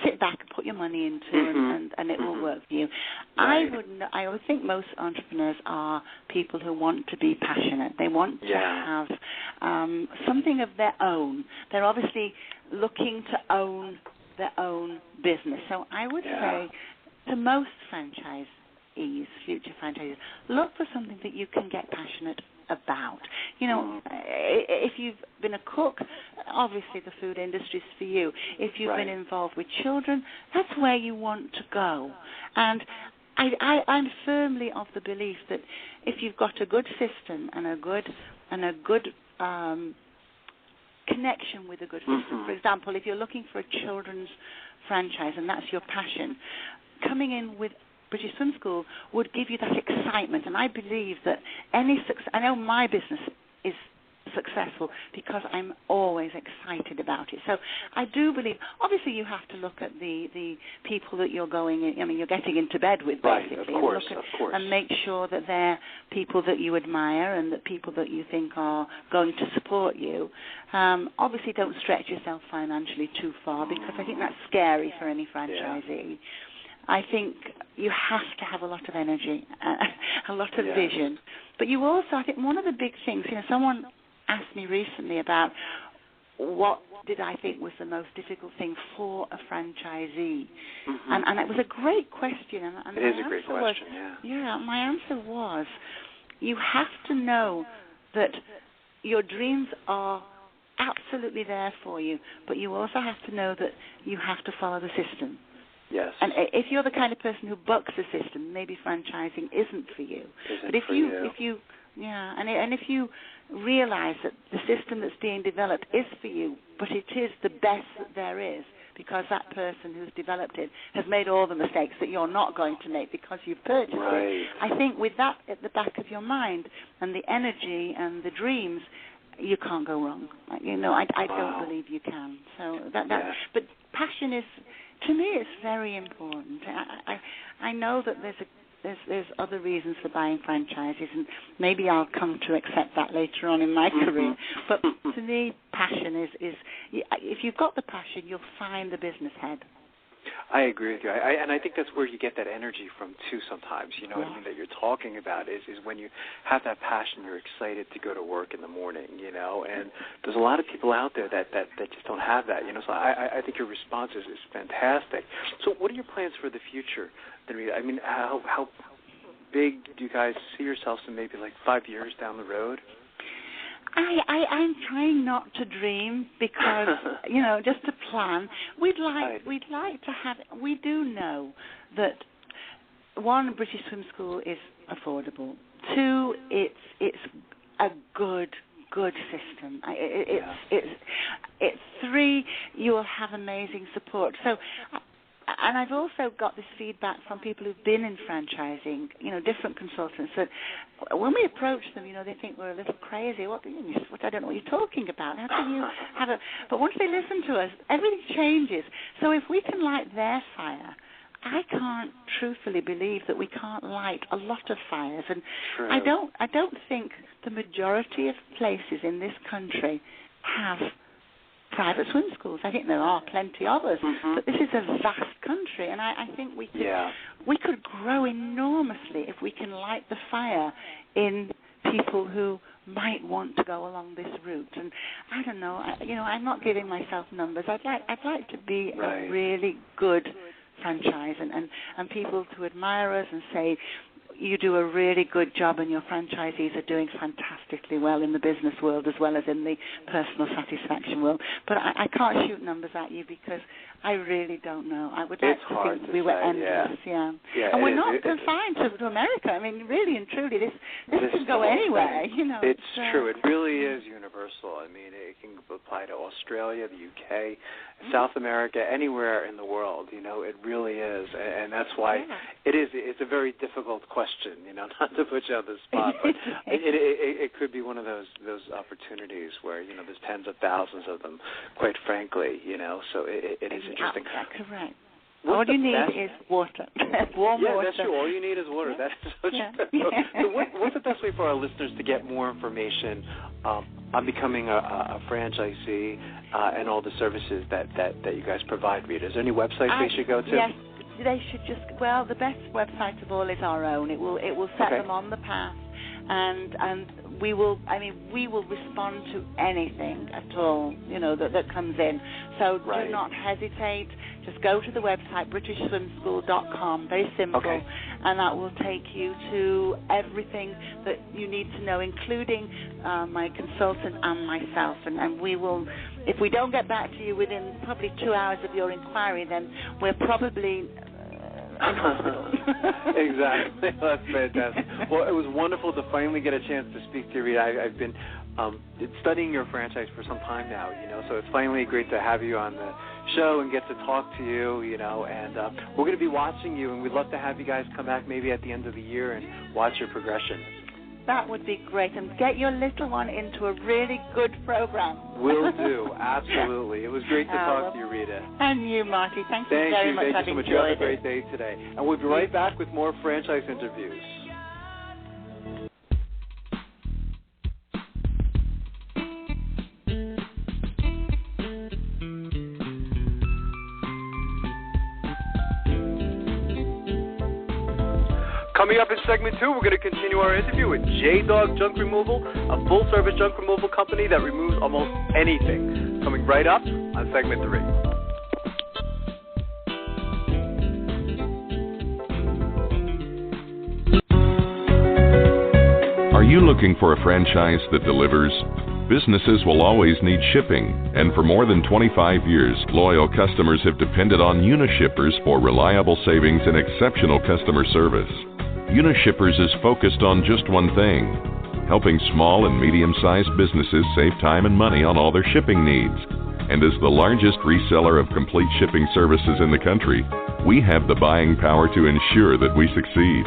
sit back and put your money into, and it will work for you. Right. I would think most entrepreneurs are people who want to be passionate. They want to have something of their own. They're obviously looking to own their own business. So I would say to most franchisees, future franchisees, look for something that you can get passionate about. If you've been a cook, obviously the food industry is for you. If you've been involved with children, that's where you want to go. And I'm firmly of the belief that if you've got a good system and a good connection with a good system, for example, if you're looking for a children's franchise and that's your passion, coming in with British Swim School would give you that excitement, and I believe that I know my business is successful because I'm always excited about it. So I do believe, obviously you have to look at the people that you're you're getting into bed with, basically. Right, of course. And make sure that they're people that you admire and that people that you think are going to support you. Obviously don't stretch yourself financially too far, because I think that's scary for any franchisee. Yeah. I think you have to have a lot of energy, a lot of vision. But you also, I think one of the big things, someone asked me recently about what did I think was the most difficult thing for a franchisee. And it was a great question. And it is a great question, my answer was, you have to know that your dreams are absolutely there for you, but you also have to know that you have to follow the system. Yes. And if you're the kind of person who bucks the system, maybe franchising isn't for you. But if you realize that the system that's being developed is for you, but it is the best that there is, because that person who's developed it has made all the mistakes that you're not going to make because you've purchased it. I think with that at the back of your mind and the energy and the dreams, you can't go wrong. I don't believe you can. So but passion is, to me, it's very important. I know that there's other reasons for buying franchises, and maybe I'll come to accept that later on in my career. But to me, passion is if you've got the passion, you'll find the business head. I agree with you, and I think that's where you get that energy from too. Sometimes, what I mean, that you're talking about is when you have that passion, you're excited to go to work in the morning. And there's a lot of people out there that just don't have that. So I think your response is fantastic. So what are your plans for the future? I mean, how big do you guys see yourselves in maybe like 5 years down the road? I'm trying not to dream because, just to plan. We'd like to have. We do know that, one, British Swim School is affordable. Two, it's a good system. It's three, you will have amazing support. So. And I've also got this feedback from people who've been in franchising, different consultants, that when we approach them, they think we're a little crazy. What I don't know what you're talking about. How can you have a... But once they listen to us, everything changes. So if we can light their fire, I can't truthfully believe that we can't light a lot of fires. And True. I don't think the majority of places in this country have private swim schools. I think there are plenty of us, but this is a vast country, and I think we could grow enormously if we can light the fire in people who might want to go along this route. And I don't know, I'm not giving myself numbers. I'd like to be a really good franchise, and people to admire us and say, you do a really good job, and your franchisees are doing fantastically well in the business world as well as in the personal satisfaction world. But I can't shoot numbers at you because I really don't know. I would like to think we were endless, and we're not confined to America. I mean, really and truly, this can go anywhere. It's true. It really is universal. I mean, it can apply to Australia, the UK, South America, anywhere in the world. It really is, and that's why it's a very difficult question. Not to put you on the spot, but it could be one of those opportunities where there's tens of thousands of them. Quite frankly, so it is interesting. Correct. All you need is water. Warm water. That's true. All you need is water. That's so true. So what's the best way for our listeners to get more information on becoming a franchisee and all the services that you guys provide, Rita? Is there any websites they should go to? Yes, they should just. Well, the best website of all is our own. It will set them on the path, and we will. I mean, we will respond to anything at all that comes in. So do not hesitate. Just go to the website, BritishSwimSchool.com, very simple, and that will take you to everything that you need to know, including my consultant and myself. And we will, if we don't get back to you within probably 2 hours of your inquiry, then we're probably in hospital. Exactly. That's fantastic. Well, it was wonderful to finally get a chance to speak to you, Rita. I've been studying your franchise for some time now, so it's finally great to have you on the show and get to talk to you, and we're going to be watching you, and we'd love to have you guys come back maybe at the end of the year and watch your progression. That would be great, and get your little one into a really good program. Will do, absolutely. It was great to talk to you, Rita. And you, Marty. Thank you very much. Thank you so much. You have a great day today. And we'll be right back with more franchise interviews. Coming up in segment 2, we're going to continue our interview with J-Dog Junk Removal, a full-service junk removal company that removes almost anything. Coming right up on segment 3. you looking for a franchise that delivers? Businesses will always need shipping, and for more than 25 years, loyal customers have depended on Unishippers for reliable savings and exceptional customer service. Unishippers is focused on just one thing: helping small and medium-sized businesses save time and money on all their shipping needs. And as the largest reseller of complete shipping services in the country, we have the buying power to ensure that we succeed.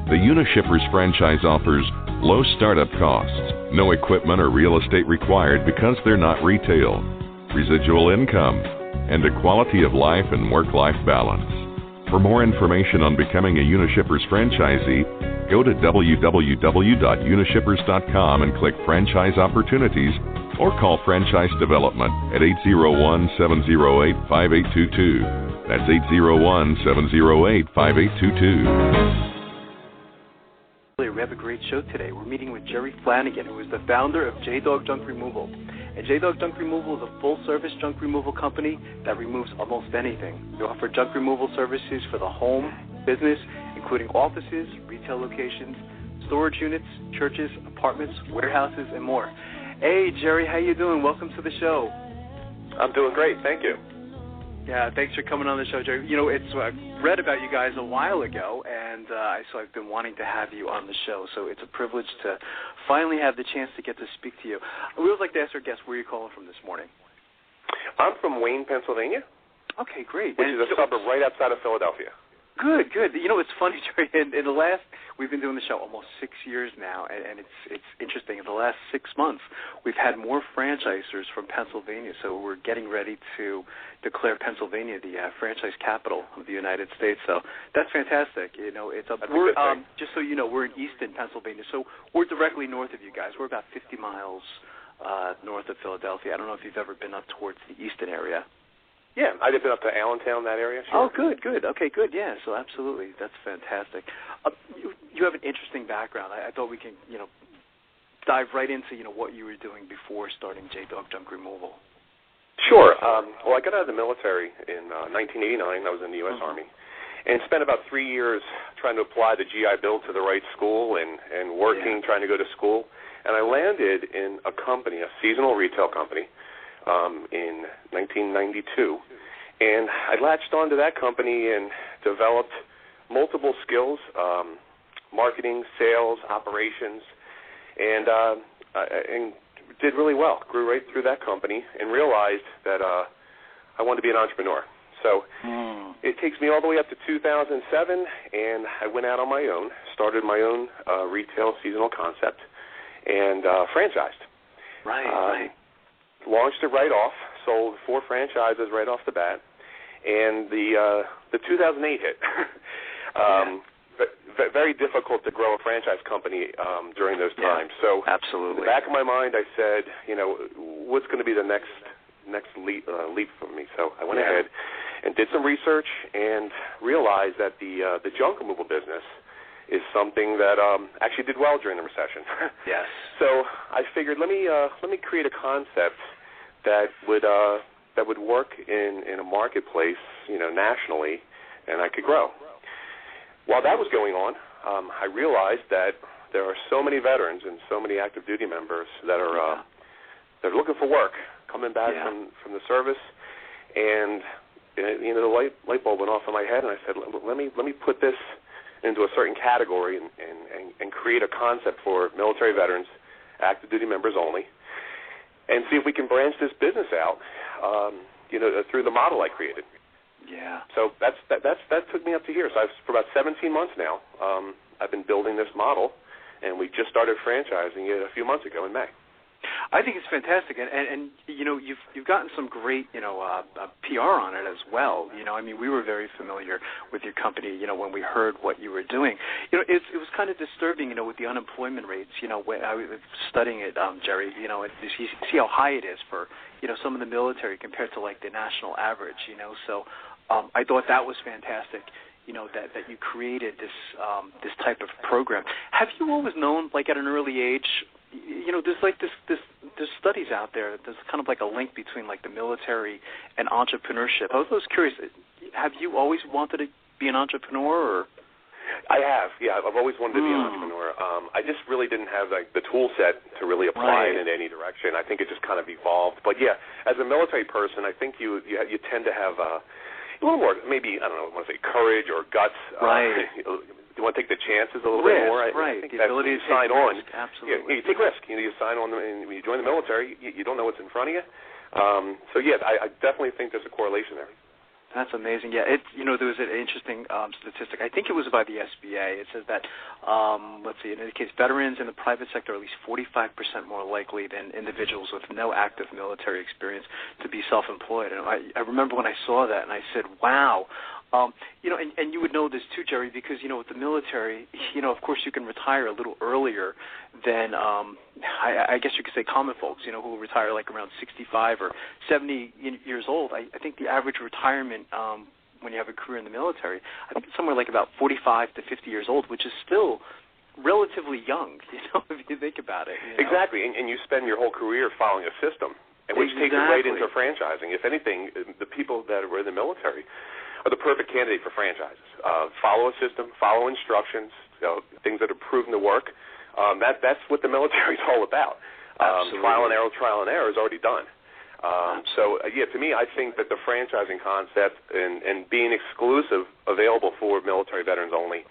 The Unishippers franchise offers low startup costs, no equipment or real estate required because they're not retail, residual income, and a quality of life and work-life balance. For more information on becoming a Unishippers franchisee, go to www.unishippers.com and click Franchise Opportunities, or call Franchise Development at 801-708-5822. That's 801-708-5822. We have a great show today. We're meeting with Jerry Flanagan, who is the founder of J-Dog Junk Removal. And J-Dog Junk Removal is a full-service junk removal company that removes almost anything. They offer junk removal services for the home, business, including offices, retail locations, storage units, churches, apartments, warehouses, and more. Hey, Jerry, how you doing? Welcome to the show. I'm doing great. Thank you. Yeah, thanks for coming on the show, Jerry. You know, I read about you guys a while ago, and so I've been wanting to have you on the show. So it's a privilege to finally have the chance to get to speak to you. We always like to ask our guests where you're calling from this morning. I'm from Wayne, Pennsylvania. Okay, great. Which is a suburb right outside of Philadelphia. Good, good. You know, it's funny, Jerry. In the last, we've been doing the show almost 6 years now, and it's interesting. In the last 6 months, we've had more franchisors from Pennsylvania. So we're getting ready to declare Pennsylvania the franchise capital of the United States. So that's fantastic. You know, it's we're just so you know, we're in Easton, Pennsylvania. So we're directly north of you guys. We're about 50 miles north of Philadelphia. I don't know if you've ever been up towards the Easton area. Yeah, I've been up to Allentown, that area. Sure. Oh, good. Okay, good. Yeah, so absolutely. That's fantastic. You have an interesting background. I thought we can, dive right into, what you were doing before starting J-Dog Junk Removal. Sure. Well, I got out of the military in 1989. I was in the U.S. Army and spent about 3 years trying to apply the GI Bill to the right school and working, trying to go to school. And I landed in a company, a seasonal retail company, in 1992, and I latched onto that company and developed multiple skills, marketing, sales, operations, and did really well. Grew right through that company and realized that I wanted to be an entrepreneur. So it takes me all the way up to 2007, and I went out on my own, started my own retail seasonal concept, and franchised. Right. Launched it right off, sold 4 franchises right off the bat, and the 2008 hit. Very difficult to grow a franchise company during those times. So absolutely. In the back of my mind, I said, what's going to be the next leap for me? So I went ahead and did some research and realized that the junk removal business is something that actually did well during the recession. Yes. So I figured let me create a concept that would work in a marketplace, nationally, and I could grow. While that was going on, I realized that there are so many veterans and so many active duty members that are they're looking for work, coming back from the service, and the light bulb went off in my head, and I said, let me put this into a certain category and create a concept for military veterans, active duty members only, and see if we can branch this business out, through the model I created. Yeah. So that took me up to here. So for about 17 months now, I've been building this model, and we just started franchising it a few months ago in May. I think it's fantastic, and you've gotten some great PR on it as well. We were very familiar with your company. When we heard what you were doing, it was kind of disturbing. With the unemployment rates. When I was studying it, Jerry. You see how high it is for some of the military compared to like the national average. So I thought that was fantastic. That you created this type of program. Have you always known, like at an early age? There's like there's studies out there. There's kind of like a link between like the military and entrepreneurship. I was curious. Have you always wanted to be an entrepreneur? Or? I have, yeah. I've always wanted to be an entrepreneur. I just really didn't have the tool set to really apply it in any direction. I think it just kind of evolved. But yeah, as a military person, I think you tend to have a little more, maybe, I don't know, I want to say courage or guts. Right. You want to take the chances a little bit more. I think the ability to sign take on. Risk. Absolutely. You take risk. You sign on, and when you join the military, you don't know what's in front of you. So yeah, I definitely think there's a correlation there. That's amazing. Yeah, there was an interesting statistic. I think it was by the SBA. It says that, let's see, it indicates veterans in the private sector are at least 45% more likely than individuals with no active military experience to be self-employed. And I remember when I saw that, and I said, wow. And you would know this too, Jerry, because, with the military, of course you can retire a little earlier than, I guess you could say common folks, who retire like around 65 or 70 years old. I think the average retirement when you have a career in the military, I think it's somewhere like about 45 to 50 years old, which is still relatively young, if you think about it. Exactly, and you spend your whole career following a system, which takes it right into franchising. If anything, the people that were in the military are the perfect candidate for franchises. Follow a system, follow instructions, things that are proven to work. That's what the military is all about. Trial and error is already done. To me, I think that the franchising concept and being exclusive, available for military veterans only,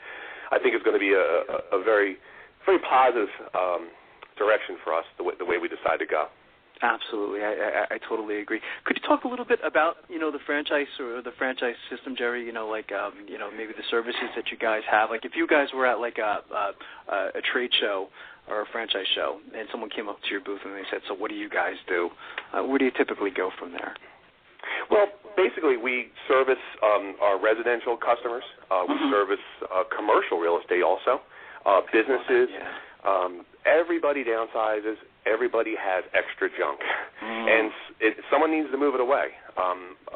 I think is going to be a very, very positive direction for us, the way we decide to go. Absolutely, I totally agree. Could you talk a little bit about the franchise or the franchise system, Jerry? Maybe the services that you guys have. Like if you guys were at like a trade show or a franchise show, and someone came up to your booth and they said, "So what do you guys do?" Where do you typically go from there? Well, basically, we service our residential customers. We service commercial real estate also, businesses. Everybody downsizes. Everybody has extra junk, and someone needs to move it away.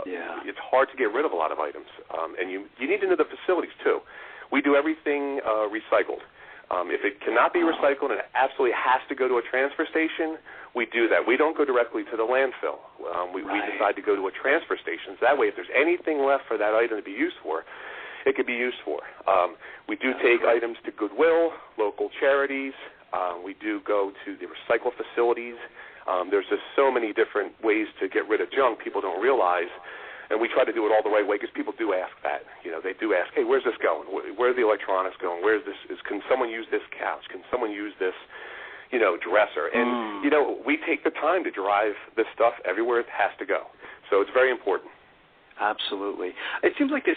It's hard to get rid of a lot of items, and you need to know the facilities too. We do everything recycled. If it cannot be recycled and it absolutely has to go to a transfer station, we do that. We don't go directly to the landfill. We decide to go to a transfer station. So that way, if there's anything left for that item to be used for, it could be used for. We do take items to Goodwill, local charities. We do go to the recycle facilities. There's just so many different ways to get rid of junk people don't realize, and we try to do it all the right way because people do ask that. They do ask, hey, where's this going? Where are the electronics going? Where's this? Can someone use this couch? Can someone use this, dresser? And, we take the time to drive this stuff everywhere it has to go. So it's very important. Absolutely. It seems like this,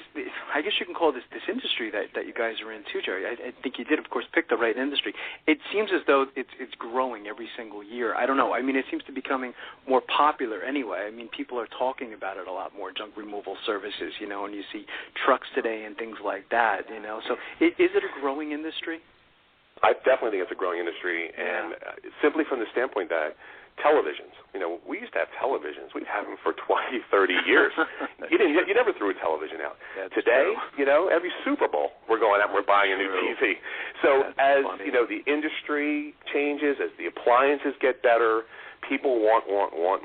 I guess you can call this industry that you guys are in too, Jerry. I think you did, of course, pick the right industry. It seems as though it's growing every single year. I don't know. I mean, it seems to be becoming more popular anyway. I mean, people are talking about it a lot more, junk removal services, and you see trucks today and things like that, So is it a growing industry? I definitely think it's a growing industry, and simply from the standpoint that televisions. We used to have televisions. We'd have them for 20, 30 years. You never threw a television out. That's Today, true. Every Super Bowl, we're going out and we're buying a new TV. So That's as, funny. The industry changes, as the appliances get better, people want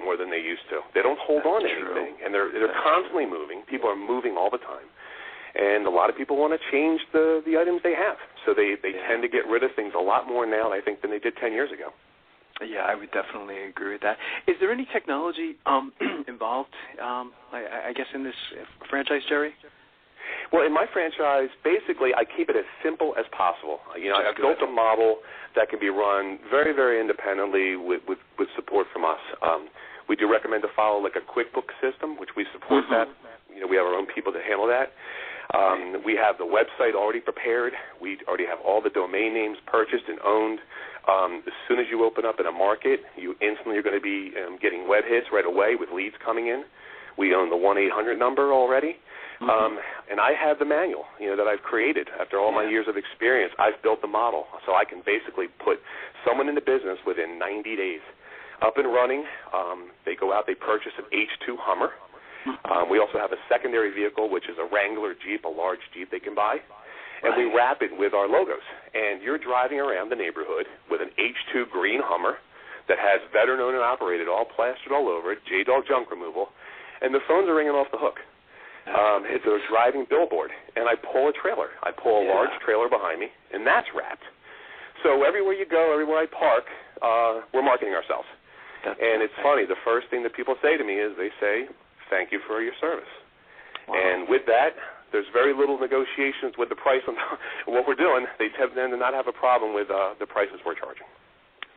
more than they used to. They don't hold on to anything, and they're constantly moving. People are moving all the time. And a lot of people want to change the items they have. So they tend to get rid of things a lot more now, I think, than they did 10 years ago. Yeah, I would definitely agree with that. Is there any technology involved, I guess, in this franchise, Jerry? Well, in my franchise, basically, I keep it as simple as possible. I've built a model that can be run very, very independently with support from us. We do recommend to follow like a QuickBooks system, which we support that. We have our own people to handle that. We have the website already prepared. We already have all the domain names purchased and owned. As soon as you open up in a market, you instantly are going to be getting web hits right away with leads coming in. We own the 1-800 number already. And I have the manual, that I've created. After all my years of experience, I've built the model. So I can basically put someone into business within 90 days. Up and running, they go out, they purchase an H2 Hummer. We also have a secondary vehicle, which is a Wrangler Jeep, a large Jeep they can buy. And we wrap it with our logos. And you're driving around the neighborhood with an H2 green Hummer that has veteran-owned and operated, all plastered all over it, J-Dog junk removal, and the phones are ringing off the hook. It's a driving billboard, and I pull a trailer. I pull a large trailer behind me, and that's wrapped. So everywhere you go, everywhere I park, we're marketing ourselves. And it's funny, the first thing that people say to me is they say, thank you for your service. Wow. And with that, there's very little negotiations with the price of what we're doing. They tend to not have a problem with the prices we're charging.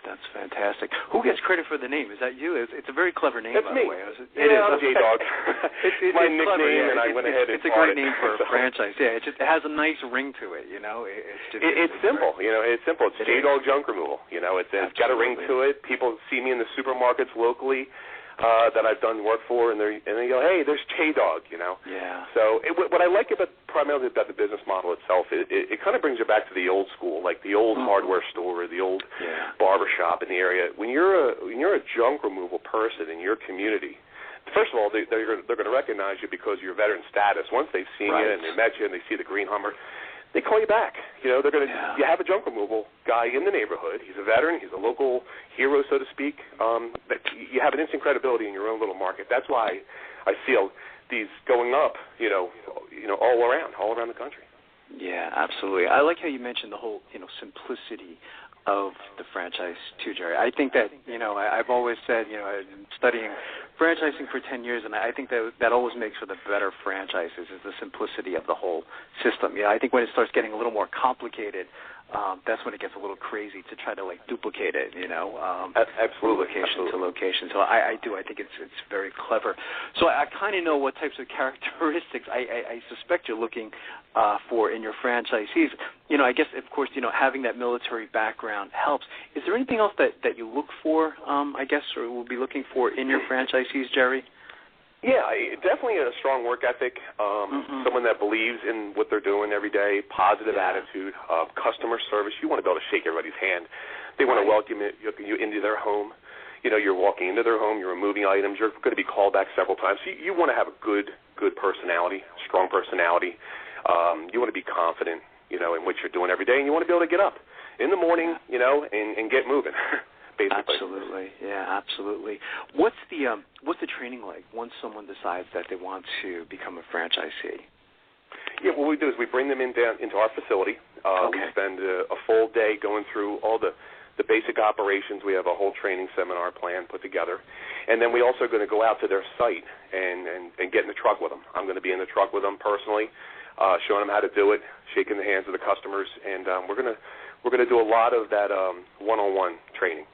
That's fantastic. Who gets credit for the name? Is that you? It's a very clever name, That's by me. the way. I'm J-Dog. It's my nickname, clever, and I went ahead and it's a great name for a franchise. Yeah, it has a nice ring to it, you know. It's simple, you know. It's simple. It's J-Dog Junk Removal. You know, it's got a ring to it. People see me in the supermarkets locally that I've done work for, and they go, hey, there's J-Dog, you know. Yeah. So what I like primarily about the business model itself, it kind of brings you back to the old school, like the old hardware store, the old barber shop in the area. When you're a junk removal person in your community, first of all, they're going to recognize you because of your veteran status. Once they've seen you and they met you and they see the green Hummer, they call you back. You know, they're going to. You have a junk removal guy in the neighborhood. He's a veteran. He's a local hero, so to speak. You have an instant credibility in your own little market. That's why I feel these going up. You know, all around the country. Yeah, absolutely. I like how you mentioned the whole, simplicity of the franchise too, Jerry. I think that, I've always said, I've been studying franchising for 10 years, and I think that always makes for the better franchises is the simplicity of the whole system. Yeah, I think when it starts getting a little more complicated, that's when it gets a little crazy to try to duplicate it, Absolutely. Location to location. So I think it's very clever. So I kind of know what types of characteristics I suspect you're looking for in your franchisees. I guess, of course, having that military background helps. Is there anything else that you look for, I guess, or will be looking for in your franchisees, Jerry? Yeah, definitely a strong work ethic, someone that believes in what they're doing every day, positive attitude, customer service. You want to be able to shake everybody's hand. They want to welcome you into their home. You're walking into their home, you're removing items, you're going to be called back several times. So you want to have a good personality, strong personality. You want to be confident, in what you're doing every day, and you want to be able to get up in the morning, and get moving. Basically. Absolutely, yeah, absolutely. What's the training like once someone decides that they want to become a franchisee? Yeah, what we do is we bring them down into our facility. We spend a full day going through all the basic operations. We have a whole training seminar plan put together, and then we also going to go out to their site and get in the truck with them. I'm going to be in the truck with them personally, showing them how to do it, shaking the hands of the customers, and we're going to do a lot of that one-on-one training.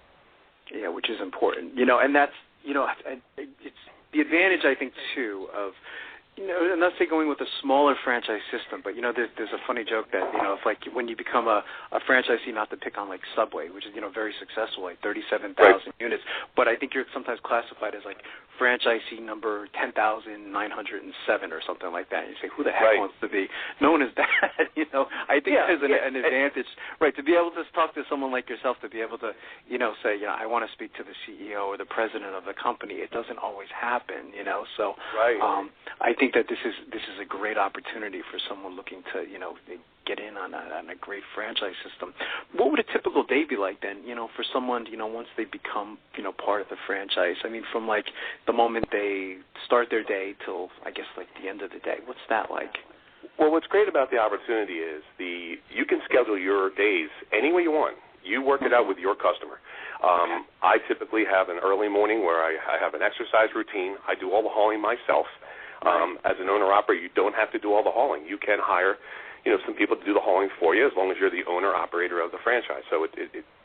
Yeah, which is important, and that's, it's the advantage, I think, too, of, I'm not saying going with a smaller franchise system, but, there's a funny joke that, it's like when you become a franchisee, not to pick on, Subway, which is, very successful, 37,000 units, but I think you're sometimes classified as, franchisee number 10,907 or something like that. And you say, who the heck wants to be known as that? I think there's an advantage, to be able to talk to someone like yourself, to be able to, say, I want to speak to the CEO or the president of the company. It doesn't always happen, So I think that this is a great opportunity for someone looking to, get in on a great franchise system. What would a typical day be like then, for someone, once they become, part of the franchise? I mean, from the moment they start their day till, I guess, the end of the day. What's that like? Well, what's great about the opportunity is you can schedule your days any way you want. You work it out with your customer. I typically have an early morning where I have an exercise routine. I do all the hauling myself. As an owner-operator, you don't have to do all the hauling. You can hire, some people to do the hauling for you as long as you're the owner-operator of the franchise. So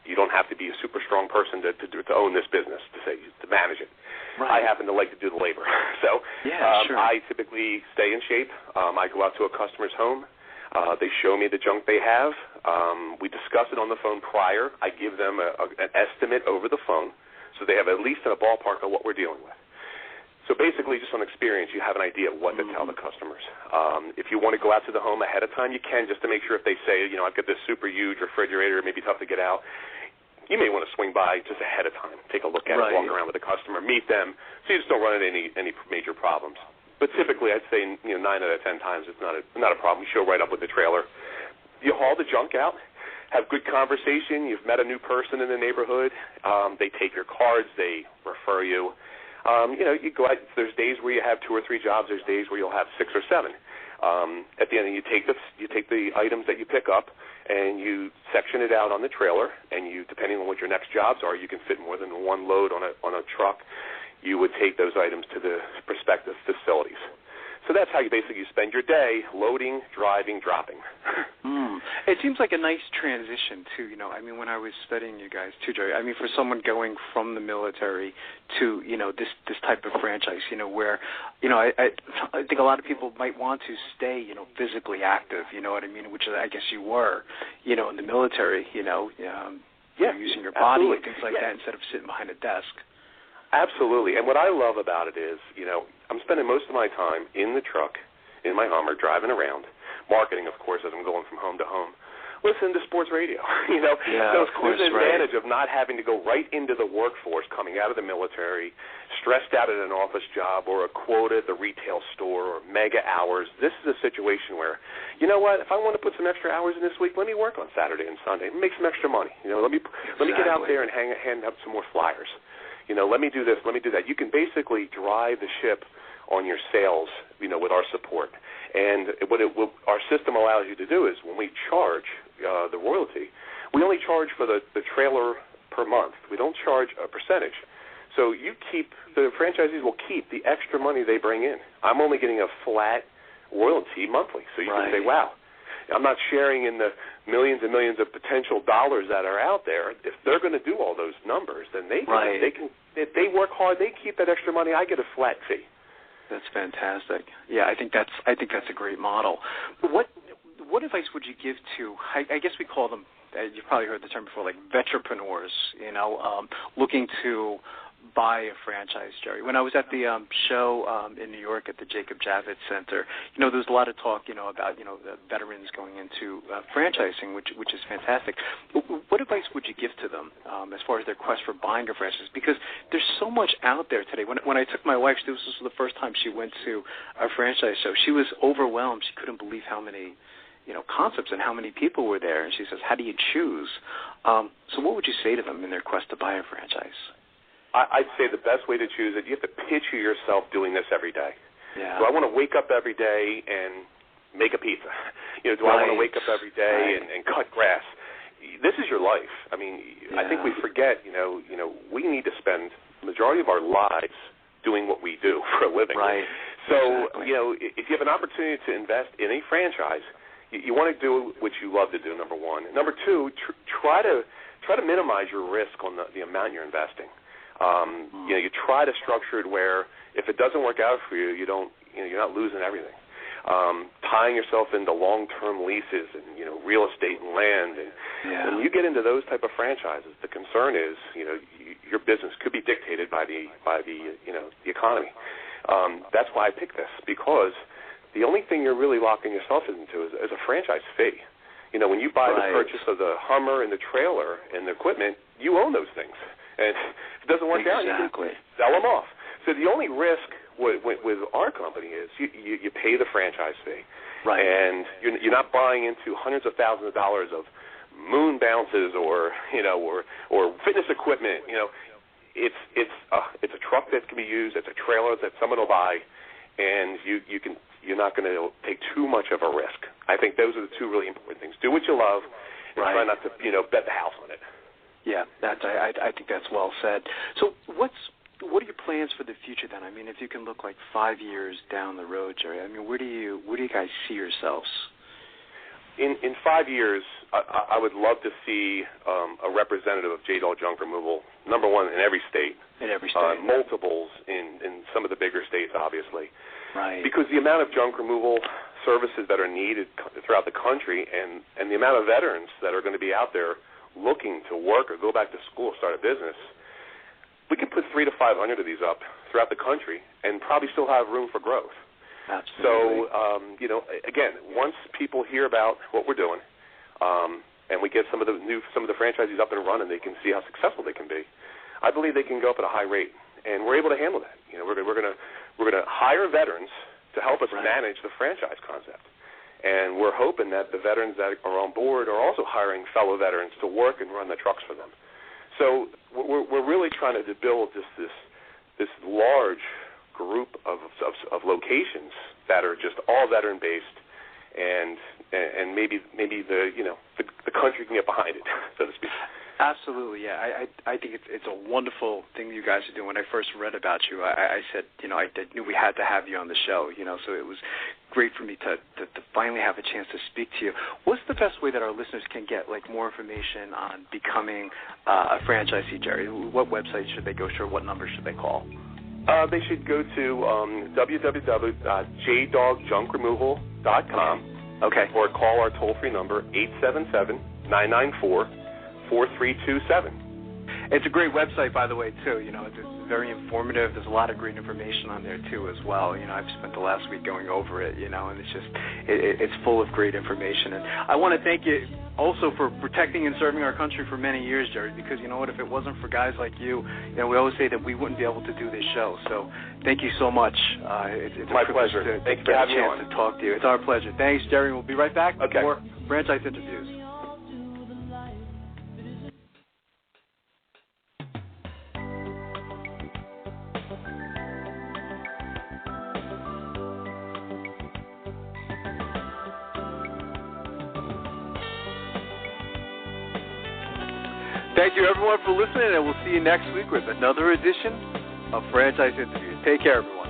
you don't have to be a super strong person to own this business, to manage it. I happen to like to do the labor. So I typically stay in shape. I go out to a customer's home. They show me the junk they have. We discuss it on the phone prior. I give them an estimate over the phone so they have at least a ballpark of what we're dealing with. So basically, just on experience, you have an idea of what to tell the customers. If you want to go out to the home ahead of time, you can, just to make sure if they say, I've got this super huge refrigerator, it may be tough to get out. You may want to swing by just ahead of time, take a look at it, walk around with the customer, meet them, so you just don't run into any major problems. But typically, I'd say 9 out of 10 times it's not a problem. You show right up with the trailer. You haul the junk out, have good conversation. You've met a new person in the neighborhood. They take your cards. They refer you. You go out. There's days where you have 2 or 3 jobs. There's days where you'll have 6 or 7. At the end, you take the items that you pick up and you section it out on the trailer. And you, depending on what your next jobs are, you can fit more than one load on a truck. You would take those items to the prospective facilities. So that's how you basically spend your day: loading, driving, dropping. It seems like a nice transition too. When I was studying you guys too, Jerry. For someone going from the military to this type of franchise, where I think a lot of people might want to stay physically active. You know what I mean? Which I guess you were, in the military. Using your body and things like that instead of sitting behind a desk. Absolutely. And what I love about it is, I'm spending most of my time in the truck, in my Hummer, driving around, marketing, of course, as I'm going from home to home, listening to sports radio. So there's an advantage of not having to go right into the workforce coming out of the military, stressed out at an office job or a quota at the retail store or mega hours. This is a situation where, you know what, if I want to put some extra hours in this week, let me work on Saturday and Sunday and make some extra money. Let me get out there and hand up some more flyers. Let me do this, let me do that. You can basically drive the ship on your sales, with our support. And what our system allows you to do is when we charge the royalty, we only charge for the trailer per month. We don't charge a percentage. So the franchisees will keep the extra money they bring in. I'm only getting a flat royalty monthly. So you can say, wow, I'm not sharing in the millions and millions of potential dollars that are out there. If they're going to do all those numbers, then they can. If they work hard, they keep that extra money. I get a flat fee. That's fantastic. Yeah, I think that's a great model. But what advice would you give to? I guess we call them. You've probably heard the term before, like veterpreneurs. Looking to buy a franchise, Jerry. When I was at the show in New York at the Jacob Javits Center, there was a lot of talk, about the veterans going into franchising, which is fantastic. What advice would you give to them as far as their quest for buying a franchise? Because there's so much out there today. When I took my wife, this was the first time she went to a franchise show. She was overwhelmed. She couldn't believe how many concepts and how many people were there. And she says, how do you choose? So what would you say to them in their quest to buy a franchise? I'd say the best way to choose it, you have to picture yourself doing this every day. Yeah. Do I want to wake up every day and make a pizza? Do I want to wake up every day and cut grass? This is your life. I think we forget, we need to spend the majority of our lives doing what we do for a living. Right. So, if you have an opportunity to invest in a franchise, you want to do what you love to do, number one. Number two, try to minimize your risk on the amount you're investing. You try to structure it where if it doesn't work out for you, you're not losing everything. Tying yourself into long-term leases and real estate and land, and when you get into those type of franchises, the concern is your business could be dictated by the economy. That's why I picked this, because the only thing you're really locking yourself into is a franchise fee. When you buy the purchase of the Hummer and the trailer and the equipment, you own those things. And if it doesn't work out, you can sell them off. So the only risk with our company is you pay the franchise fee, and you're not buying into hundreds of thousands of dollars of moon bounces or fitness equipment. It's a truck that can be used. It's a trailer that someone will buy, and you're not going to take too much of a risk. I think those are the two really important things. Do what you love, and try not to bet the house on it. Yeah, I think that's well said. So what are your plans for the future then? If you can look like 5 years down the road, Jerry, where do you guys see yourselves? In 5 years, I would love to see a representative of J-Dog junk removal, number one, in every state. In every state. Multiples in some of the bigger states, obviously. Right. Because the amount of junk removal services that are needed throughout the country and the amount of veterans that are going to be out there looking to work or go back to school, start a business, we can put 300 to 500 of these up throughout the country and probably still have room for growth. Absolutely. So, again, once people hear about what we're doing, and we get some of the franchisees up and running, they can see how successful they can be. I believe they can go up at a high rate, and we're able to handle that. We're going to hire veterans to help us manage the franchise concept. And we're hoping that the veterans that are on board are also hiring fellow veterans to work and run the trucks for them. So we're really trying to build just this this large group of locations that are just all veteran based, and maybe the country can get behind it, so to speak. Absolutely, yeah. I think it's a wonderful thing you guys are doing. When I first read about you, I said, I knew we had to have you on the show, so it was great for me to finally have a chance to speak to you. What's the best way that our listeners can get more information on becoming a franchisee, Jerry? What website should they go to, or what number should they call? They should go to www.jdogjunkremoval.com. Okay. Or call our toll-free number, 877-994-4327. It's a great website, by the way, too. It's very informative. There's a lot of great information on there, too, as well. I've spent the last week going over it, and it's just, it's full of great information. And I want to thank you also for protecting and serving our country for many years, Jerry, because you know what, if it wasn't for guys like you, we always say that we wouldn't be able to do this show. So thank you so much. It's my pleasure. Thanks for having me on. To talk to you. It's our pleasure. Thanks, Jerry. We'll be right back with more Franchise Interviews. Thank you, everyone, for listening, and we'll see you next week with another edition of Franchise Interviews. Take care, everyone.